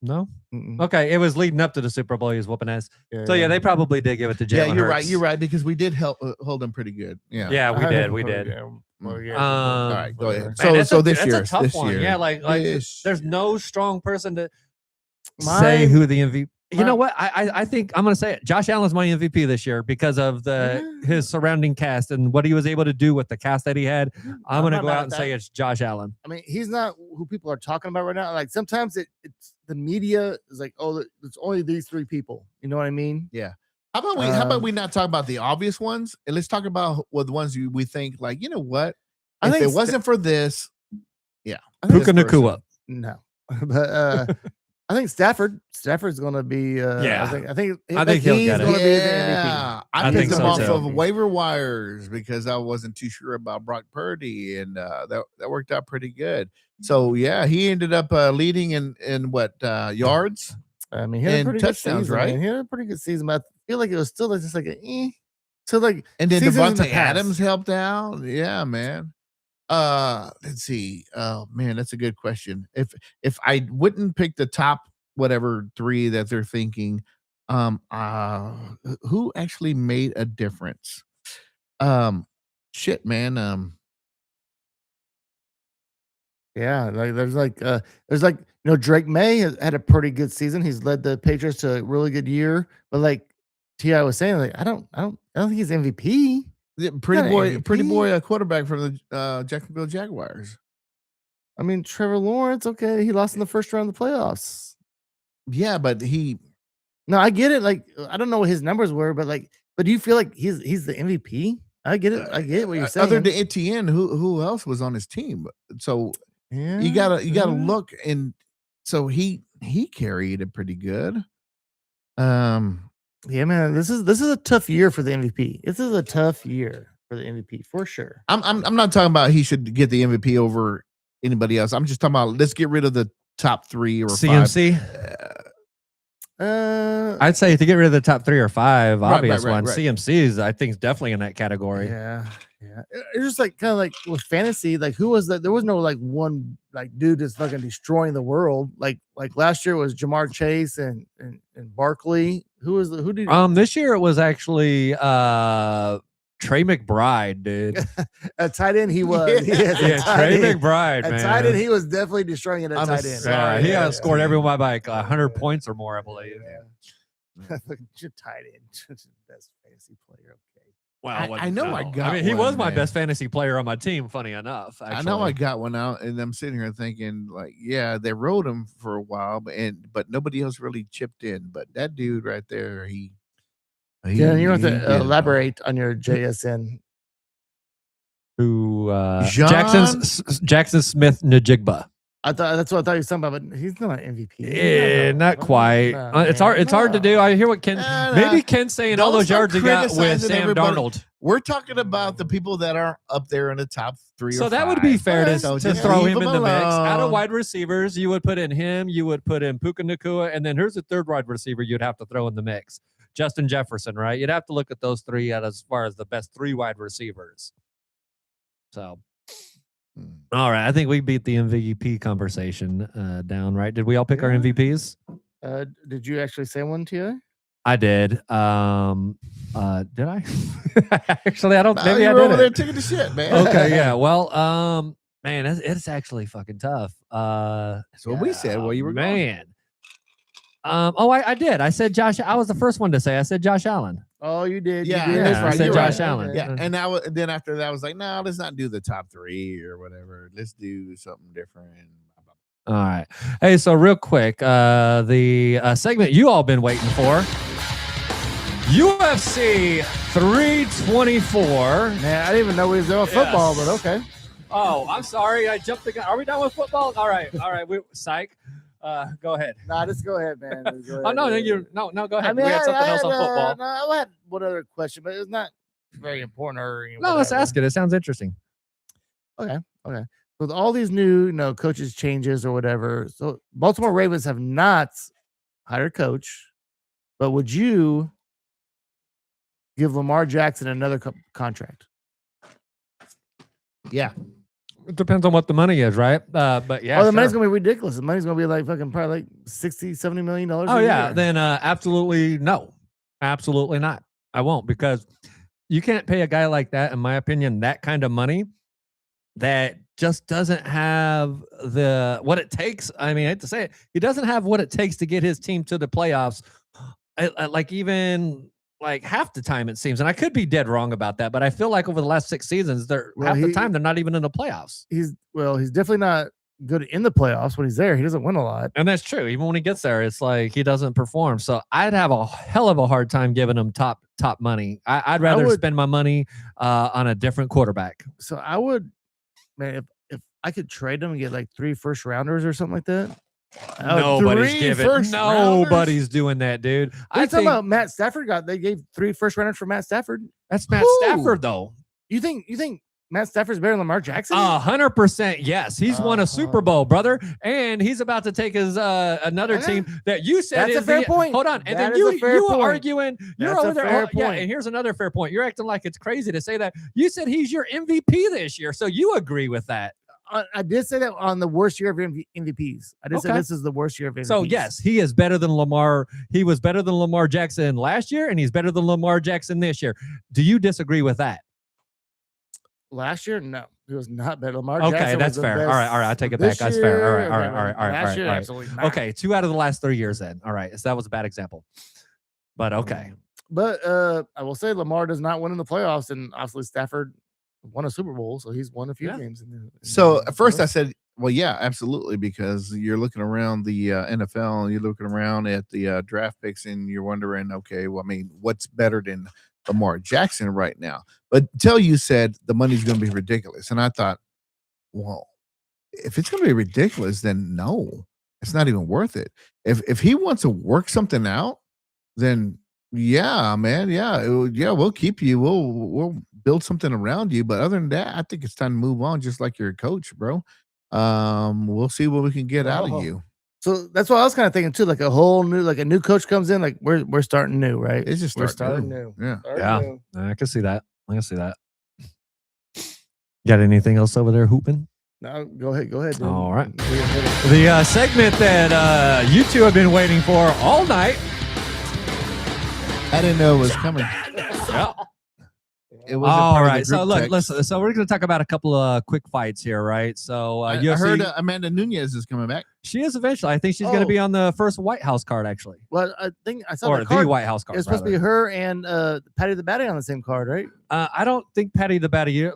No. Mm-mm. Okay, it was leading up to the Super Bowl. He was whooping ass. So yeah, they probably did give it to Jalen. Yeah, you're Hurts. right. You're right, because we did help hold him pretty good. Yeah. Yeah, we did. We did. Well, yeah, All right, go ahead. Man, So that's this a year, tough this one. year. Yeah, like This there's no strong person to Mine- say who the MVP. You mine- know what? I think I'm gonna say it. Josh Allen's my MVP this year because of his surrounding cast and what he was able to do with the cast that he had. I'm gonna not go mad out at and that. say it's Josh Allen. I mean, he's not who people are talking about right now. Like sometimes it's the media is like, oh, it's only these three people. You know what I mean? How about we not talk about the obvious ones and let's talk about what the ones we think, like, you know what? I If think it wasn't for this, I think Puka this person. Nacua. no, but I think Stafford's going to be. Yeah. I think I think he'll he's get it. going to be the MVP. Yeah, I I picked think him so, off too. of waiver wires because I wasn't too sure about Brock Purdy, and that worked out pretty good. So yeah, he ended up leading in what yards. I mean, he had a and pretty touchdowns, good season, right? man. He had a pretty good season, but I feel like it was still just like So like, And then seasons in the Devontae past. Adams helped out. Yeah, man. Let's see. Oh man, that's a good question. If I wouldn't pick the top whatever three that they're thinking, who actually made a difference? Shit, man. Yeah, like Drake May has had a pretty good season. He's led the Patriots to a really good year, but like T.I. was saying, like I don't think he's MVP. Pretty Not boy, MVP. a quarterback from the Jacksonville Jaguars. I mean, Trevor Lawrence, okay, he lost in the first round of the playoffs. Yeah, but he No, I get it. Like I don't know what his numbers were, but do you feel like he's the MVP? I get it. I get what you're saying. other than Etienne, who else was on his team? So yeah, you gotta yeah. look, and so he carried it pretty good. Yeah, man, this is a tough year for the MVP. This is a tough year for the MVP for sure. I'm not talking about he should get the MVP over anybody else. I'm just talking about let's get rid of the top 3 or 5. CMC. I'd say to get rid of the top 3 or 5 obvious ones. right. CMC is, I think, definitely in that category. Yeah. It's just like kind of like with fantasy, like who was that? There was no like one like dude that's fucking destroying the world. Like last year was Jamar Chase and Barkley. Who did This year it was actually Trey McBride, dude. at tight end he was. Yes, Yeah, at tight Trey end. McBride, At man. tight end he was definitely destroying it at I'm tight end. sorry. He outscored everyone by like 100 points or more, I believe. Your tight end, best fantasy player. Okay. Well, I know I got I mean, he one, was my man. best fantasy player on my team. Funny enough, actually. I know I got one out, and I'm sitting here thinking, like, yeah, they rode him for a while, but nobody else really chipped in. But that dude right there, he Yeah, you have he to did it. elaborate on your JSN. who John- Jackson Smith Najigba. I thought that's what I thought you were talking about, but he's not an MVP. Yeah, not quite. No, It's hard. It's hard to do. I hear what Ken. Nah, Maybe nah. Ken's saying all Don't those yards he start got with criticizing Sam everybody. Darnold. We're talking about the people that are up there in the top 3 or 5. So that would be fair to, So to just throw leave him in the mix. Out of alone. wide receivers, you would put in him. You would put in Puka Nacua, and then here's the third wide receiver you'd have to throw in the mix. Justin Jefferson, right? You'd have to look at those 3 as far as the best 3 wide receivers. So, all right, I think we beat the MVP conversation down, right? Did we all pick our Yeah. MVPs? Did you actually say one, Tia? I did. Did I? Actually, I don't. No, Maybe you I were over there did. taking the shit, man. Okay, yeah. Well, man, it's actually fucking tough. That's what we said. Well, you were going. man. I did. I said Josh. I was the first one to say. I said Josh Allen. Oh, you did. Yeah, you did. yeah, That's I right. said You're Josh right. Allen. Okay. Yeah, and then after that, I was like, no, let's not do the top 3 or whatever. Let's do something different. All right. Hey, so real quick, the segment you all been waiting for. UFC 324. Man, I didn't even know we was doing football, but okay. Oh, I'm sorry. I jumped the gun. Are we done with football? All right. Psych. Go ahead. Nah, just go ahead, man. Just go Oh no, ahead. go ahead. I mean, we had something else on football. No, I had one other question, but it's not very important or No, let's ask it. It sounds interesting. Okay. With all these new, coaches changes or whatever, so Baltimore Ravens have not hired a coach, but would you give Lamar Jackson another contract? Yeah. It depends on what the money is, right? But yeah. The money's gonna be ridiculous. The money's gonna be like fucking probably like $60-70 million. Oh yeah, then absolutely no, absolutely not. I won't, because you can't pay a guy like that, in my opinion, that kind of money that just doesn't have what it takes. I mean, I hate to say it, he doesn't have what it takes to get his team to the playoffs. Like half the time it seems, and I could be dead wrong about that, but I feel like over the last 6 seasons, the time they're not even in the playoffs. He's definitely not good in the playoffs. When he's there, he doesn't win a lot, and that's true. Even when he gets there, it's like he doesn't perform. So I'd have a hell of a hard time giving him top money. I'd rather spend my money on a different quarterback. So I would, man, if I could trade him and get like 3 first-rounders or something like that. Nobody's doing that, dude. I talking about Matt Stafford they gave 3 first-rounders for Matt Stafford. That's Matt Stafford, though. You think Matt Stafford's better than Lamar Jackson? 100%, yes. He's won a Super Bowl, brother, and he's about to take his another team that you said that's a fair point. Hold on, and that then you were point. arguing. You're that's over there. Fair yeah, point. and here's another fair point. You're acting like it's crazy to say that. You said he's your MVP this year, so you agree with that. I did say that on the worst year of MVPs. I did say this is the worst year of MVPs. So yes, he is better than Lamar. He was better than Lamar Jackson last year, and he's better than Lamar Jackson this year. Do you disagree with that? Last year, no, he was not better. Lamar Okay, Jackson that's was fair. the All best right, I take it this back. That's fair. All year, right. Last year, all right. absolutely not. Okay, 2 out of the last 3 years then. All right, so that was a bad example. But okay. But I will say Lamar does not win in the playoffs, and obviously Stafford won a Super Bowl, so he's won a few games. So at first I said, well, yeah, absolutely, because you're looking around the NFL and you're looking around at the draft picks and you're wondering, okay, well, I mean, what's better than Lamar Jackson right now? But until you said the money's going to be ridiculous, and I thought, well, if it's going to be ridiculous, then no, it's not even worth it. If he wants to work something out, then yeah, man, we'll keep you. We'll build something around you. But other than that, I think it's time to move on, just like your coach, bro. We'll see what we can get out of you. So that's what I was kind of thinking too. Like a new coach comes in, like we're starting new, right? It's just we're starting new. Yeah. Starting new. I can see that. Got anything else over there, Hoopin? No, go ahead. Dude. All right. The segment that you two have been waiting for all night. I didn't know it was coming. Yeah. It was all right. So look, listen. So we're going to talk about a couple of quick fights here, right? So I UFC, heard Amanda Nunes is coming back. She is eventually. I think she's going to be on the first White House card, actually. Well, I think I saw or the card. White House card. It's supposed to be her and Patty the Batty on the same card, right? I don't think Patty the Batty. I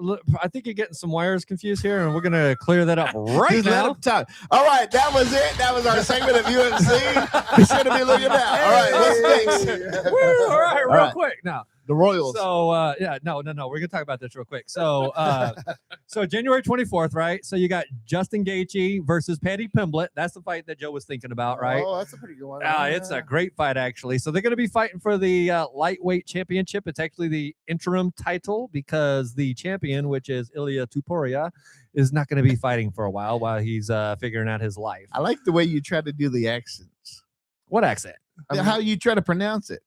think you're getting some wires confused here, and we're going to clear that up right now. All right, that was it. That was our segment of UFC. We should have been looking at. All right, what's next? All right, real quick now. The Royals. So no. We're gonna talk about this real quick. So so January 24th, right? So you got Justin Gaethje versus Paddy Pimblett. That's the fight that Joe was thinking about, right? Oh, that's a pretty good one. It's a great fight, actually. So they're gonna be fighting for the lightweight championship. It's actually the interim title because the champion, which is Ilia Topuria, is not going to be fighting for a while he's figuring out his life. I like the way you try to do the accents. What accent? How you try to pronounce it.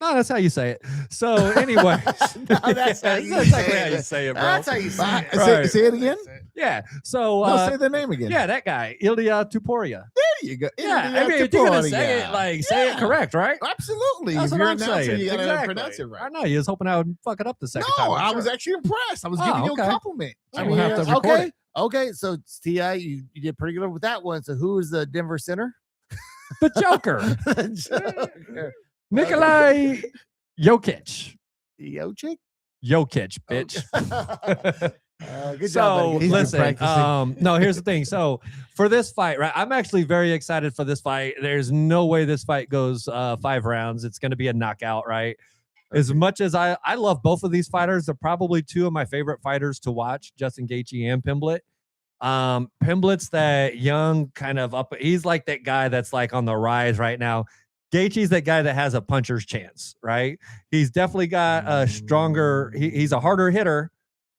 No, that's how you say it. So anyway, that's exactly how you say it, bro. That's how you say it. Right. Say it again. Yeah. So Say the name again. Yeah, that guy, Ilia Topuria. There you go. Yeah, Anything I mean, else if you're gonna put on say you. it, like say it Yeah. correct, right? Absolutely. That's If what you're I'm an announcer, saying. you gotta Exactly. pronounce it right. I know you was hoping I would fuck it up the second No, time. I'm I was sure. actually impressed. I was Oh, giving you okay. a compliment. I mean, we'll have to record okay, it. okay. So Ti, you did pretty good with that one. So who is the Denver center? The Joker, Joker. Nikolai Jokic. Jokic. Jokic, bitch. Good job. So buddy. He's been listen, practicing. no, here's the thing. So for this fight, right, I'm actually very excited for this fight. There's no way this fight goes 5 rounds. It's going to be a knockout, right? As much as I love both of these fighters, they're probably two of my favorite fighters to watch, Justin Gaethje and Pimblett. Pimblett's that young kind of up. He's like that guy that's like on the rise right now. Gaethje's that guy that has a puncher's chance, right? He's definitely got a stronger. He's a harder hitter,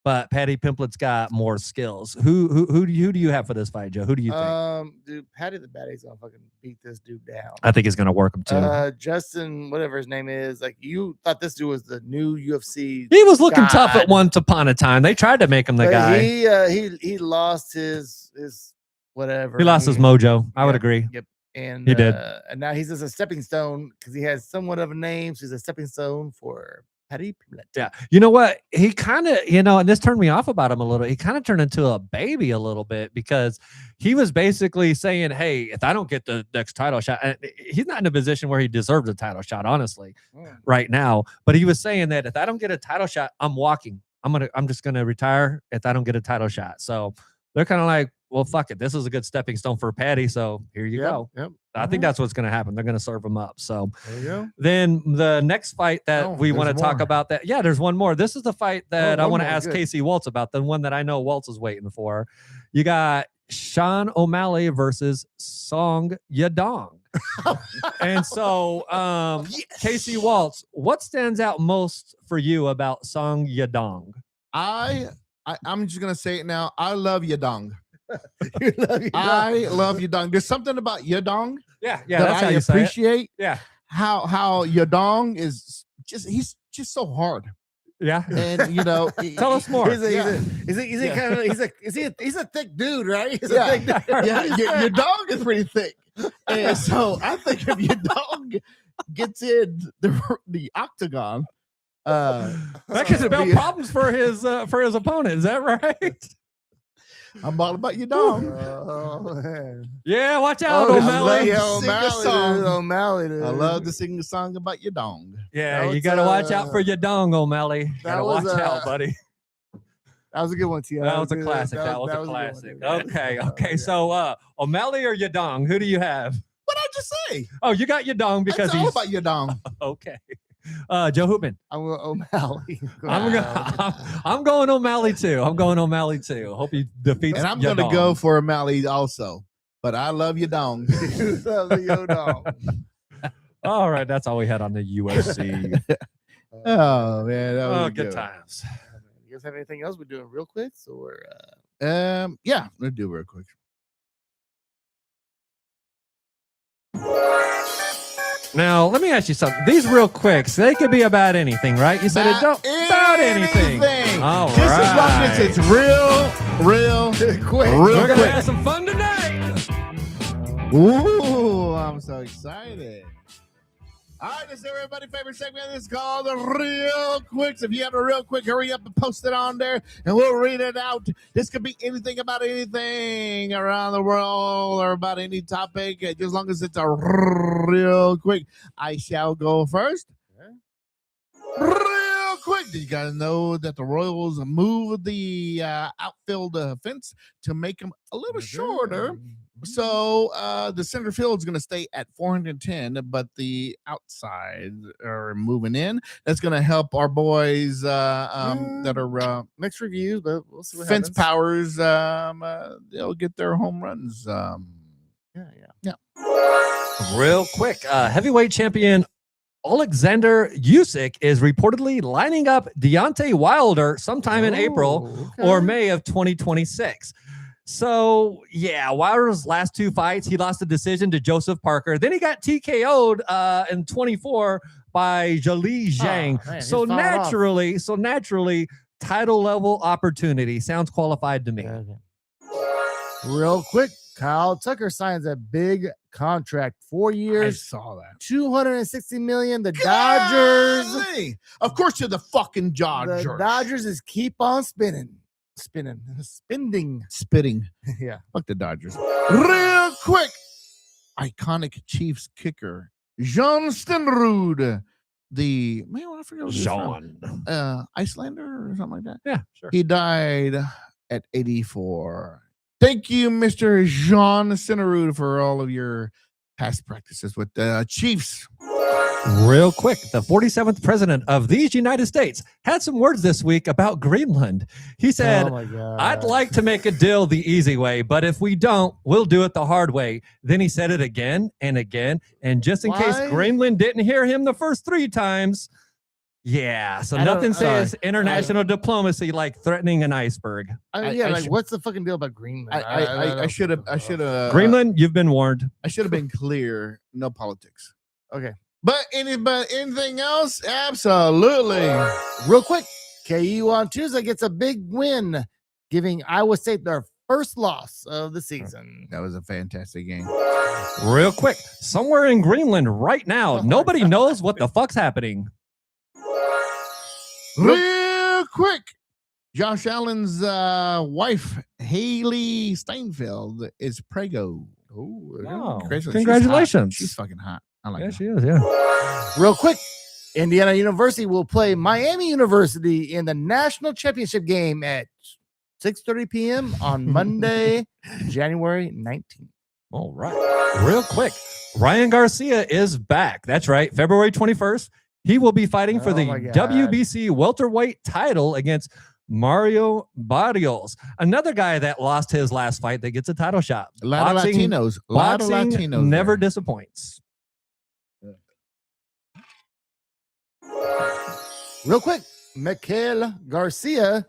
but Paddy Pimblett's got more skills. Who do you have for this fight, Joe? Who do you think? Dude, Paddy the Baddy's gonna fucking beat this dude down. I think he's gonna work him too. Justin, whatever his name is, like you thought this dude was the new UFC. He was looking tough at God. once upon a time. They tried to make him the But guy. He lost his whatever. He lost his mojo. I would agree. Yep. And He did. And now he's just a stepping stone because he has somewhat of a name. So he's a stepping stone for Paddy Pimblett. Yeah. You know what? He kind of, and this turned me off about him a little. He kind of turned into a baby a little bit because he was basically saying, hey, if I don't get the next title shot, and he's not in a position where he deserves a title shot, honestly, right now. But he was saying that if I don't get a title shot, I'm walking. I'm just gonna retire if I don't get a title shot. So they're kind of like, well, fuck it. This is a good stepping stone for Paddy. So here you go. Yep. I think that's what's going to happen. They're going to serve him up. So There you go. then the next fight that Oh, we want to there's talk more. about that. Yeah, there's one more. This is the fight that I one want to more, ask good. Casey Waltz about, the one that I know Waltz is waiting for. You got Sean O'Malley versus Song Yadong. And so Casey Waltz, what stands out most for you about Song Yadong? I'm just gonna say it now. I love Yadong. You love your dog. I love Yadong. There's something about Yadong Yeah, yeah, that that's how I you say it. appreciate. Yeah, How Yadong is he's just so hard. yeah. And Tell us more. He's a thick dude, right? He's a Yeah. thick dude. Yeah, your dog is pretty thick. And so I think if your dog gets in the octagon, That could spell be- problems for his opponent. Is that right? I'm all about your dog. Oh, man. Yeah, watch out, Oh, O'Malley. I love- O'Malley, Sing a song. dude, O'Malley, dude. I love to sing a song about your dog. Yeah, That you was, got to watch out for your dong, O'Malley. that Gotta was, watch out, buddy. That was a good one, T. That was a classic. That was a classic. Okay. So, O'Malley or your dong? Who do you have? What I just say? Oh, you got your dong because It's all he's about your dog. okay. Joe Hoopman. I'm going O'Malley. I'm going O'Malley too. Hope he defeats. And I'm your gonna dong. go for O'Malley also. But I love your dog. All right, that's all we had on the UFC. Oh man, that was Oh, a good one. times. You guys have anything else we're doing real quick? Or Yeah, let's do it real quick. Now, let me ask you something. These real quicks, they could be about anything, right? You said it don't about anything. All Just as long as right. it's real quick. real We're gonna quick. have some fun tonight. Ooh, I'm so excited. All right, this is everybody's favorite segment. This is called the Real Quicks. If you have a real quick, hurry up and post it on there, and we'll read it out. This could be anything about anything around the world or about any topic, just as long as it's a real quick. I shall go first. Real quick, did you guys know that the Royals moved the outfield fence to make them a little shorter? So the center field is going to stay at 410, but the outside are moving in. That's going to help our boys that are Mixed reviews, but we'll see what fence happens. powers. They'll get their home runs. Yeah. Real quick, heavyweight champion Alexander Usyk is reportedly lining up Deontay Wilder sometime in April or May of 2026. So, yeah, Wilder's last 2 fights, he lost a decision to Joseph Parker. Then he got TKO'd in 24 by Zhali Zhang. man, so he's falling off. naturally, title level opportunity sounds qualified to me. Okay. Real quick, Kyle Tucker signs a big contract, 4 I years, saw that. $260 million. The Dodgers. Golly! Of course, you're the fucking Dodgers. The Dodgers is keep on spending. Spitting. Yeah. Fuck the Dodgers. Real quick. Iconic Chiefs kicker, John Stenrud. I forget what he's from. Icelander or something like that. Yeah, sure. He died at 84. Thank you, Mr. John Stenrud, for all of your past practices with the Chiefs. Real quick, the 47th president of these United States had some words this week about Greenland. He said, Oh my God. I'd like to make a deal the easy way, but if we don't, we'll do it the hard way. Then he said it again and again. And just in case Why? Greenland didn't hear him the first 3 times, yeah. So I don't- nothing says sorry. international diplomacy like threatening an iceberg. What's the fucking deal about Greenland? I should have. Greenland, you've been warned. I should have been clear. No politics. Okay. But anything else? Absolutely. Real quick, KU on Tuesday gets a big win, giving Iowa State their first loss of the season. That was a fantastic game. Real quick, somewhere in Greenland right now, Oh my nobody God. knows what the fuck's happening. Real quick. Josh Allen's wife, Haley Steinfeld, is prego. Wow. Congratulations. Congratulations. She's fucking hot. I like Yeah, her. she is. Yeah. Real quick, Indiana University will play Miami University in the national championship game at 6:30 p.m. on Monday, January 19th. All right. Real quick, Ryan Garcia is back. That's right. February 21st, he will be fighting for Oh the my God. WBC welterweight title against Mario Barrios, another guy that lost his last fight that gets a title shot. A lot of Latinos. A lot of Boxing Latinos. never there. disappoints. Real quick, Mikael Garcia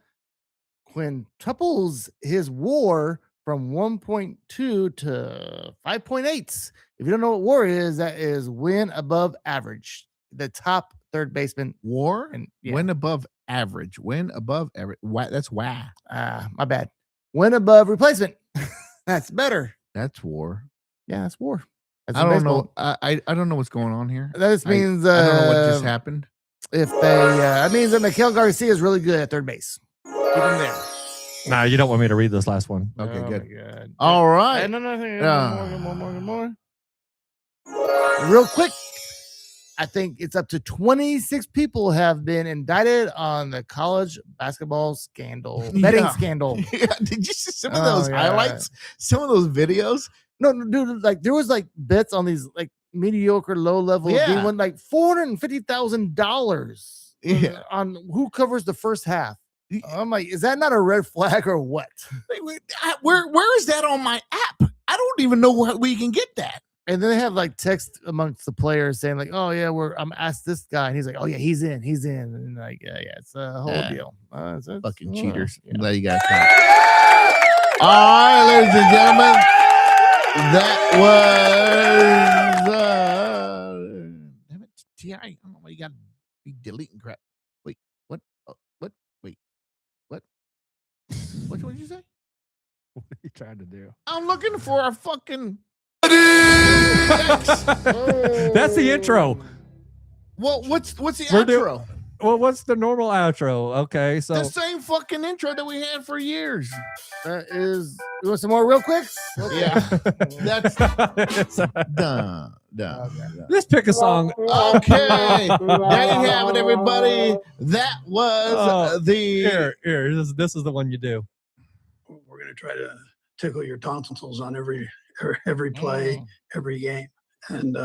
quintuples his WAR from 1.2 to 5.8. If you don't know what WAR is, that is win above average. The top third baseman. War And yeah. win above average. Win above average. That's wow. My bad. Win above replacement. That's better. That's war. Yeah, that's WAR. That's I in don't baseball. know. I don't know what's going on here. That just means I don't know what just happened. if they that means that Mikael Garcia is really good at third base. Keep him there. Nah, you don't want me to read this last one. Okay, Oh good. my God. All right. No. Yeah. More. Real quick, I think it's up to 26 people have been indicted on the college basketball scandal, betting Yeah. scandal. Yeah, did you see some of Oh, those yeah. highlights? Some of those videos? No, dude, like there was like bets on these like mediocre, low level. Yeah. They won like $450,000 Yeah. on who covers the first half. I'm like, is that not a red flag or what? Where is that on my app? I don't even know where we can get that. And then they have like text amongst the players saying like, "Oh yeah, I'm asked this guy," and he's like, "Oh yeah, he's in," and like, yeah, it's a whole Yeah. deal. It's Fucking cheaters. yeah. I'm glad you guys caught. All right, ladies and gentlemen, that was damn it, Ti. I don't know why you got to be deleting crap. Wait, what? What? Wait, what? What did you say? What are you trying to do? I'm looking for a fucking. That's the intro. Well, what's the We're do- outro? Well, what's the normal outro? Okay, so The same fucking intro that we had for years. That is. You want some more real quick? Yeah, that's done. Let's pick a song. Okay, there you have it, everybody. That was Oh, the. Here. This is the one you do. We're going to try to tickle your tonsils on every play, every game, and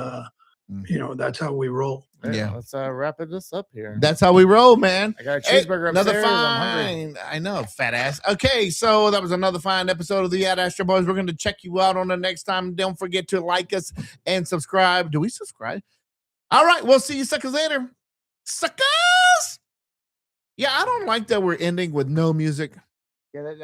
that's how we roll. Yeah. Let's wrap this up here. That's how we roll, man. I got a Hey, cheeseburger another upstairs. I'm hungry. fine. I know, fat ass. Okay, so that was another fine episode of the Ad Astro Boys. We're going to check you out on the next time. Don't forget to like us and subscribe. Do we subscribe? All right, we'll see you suckers later. Suckers! Yeah, I don't like that we're ending with no music. Yeah, that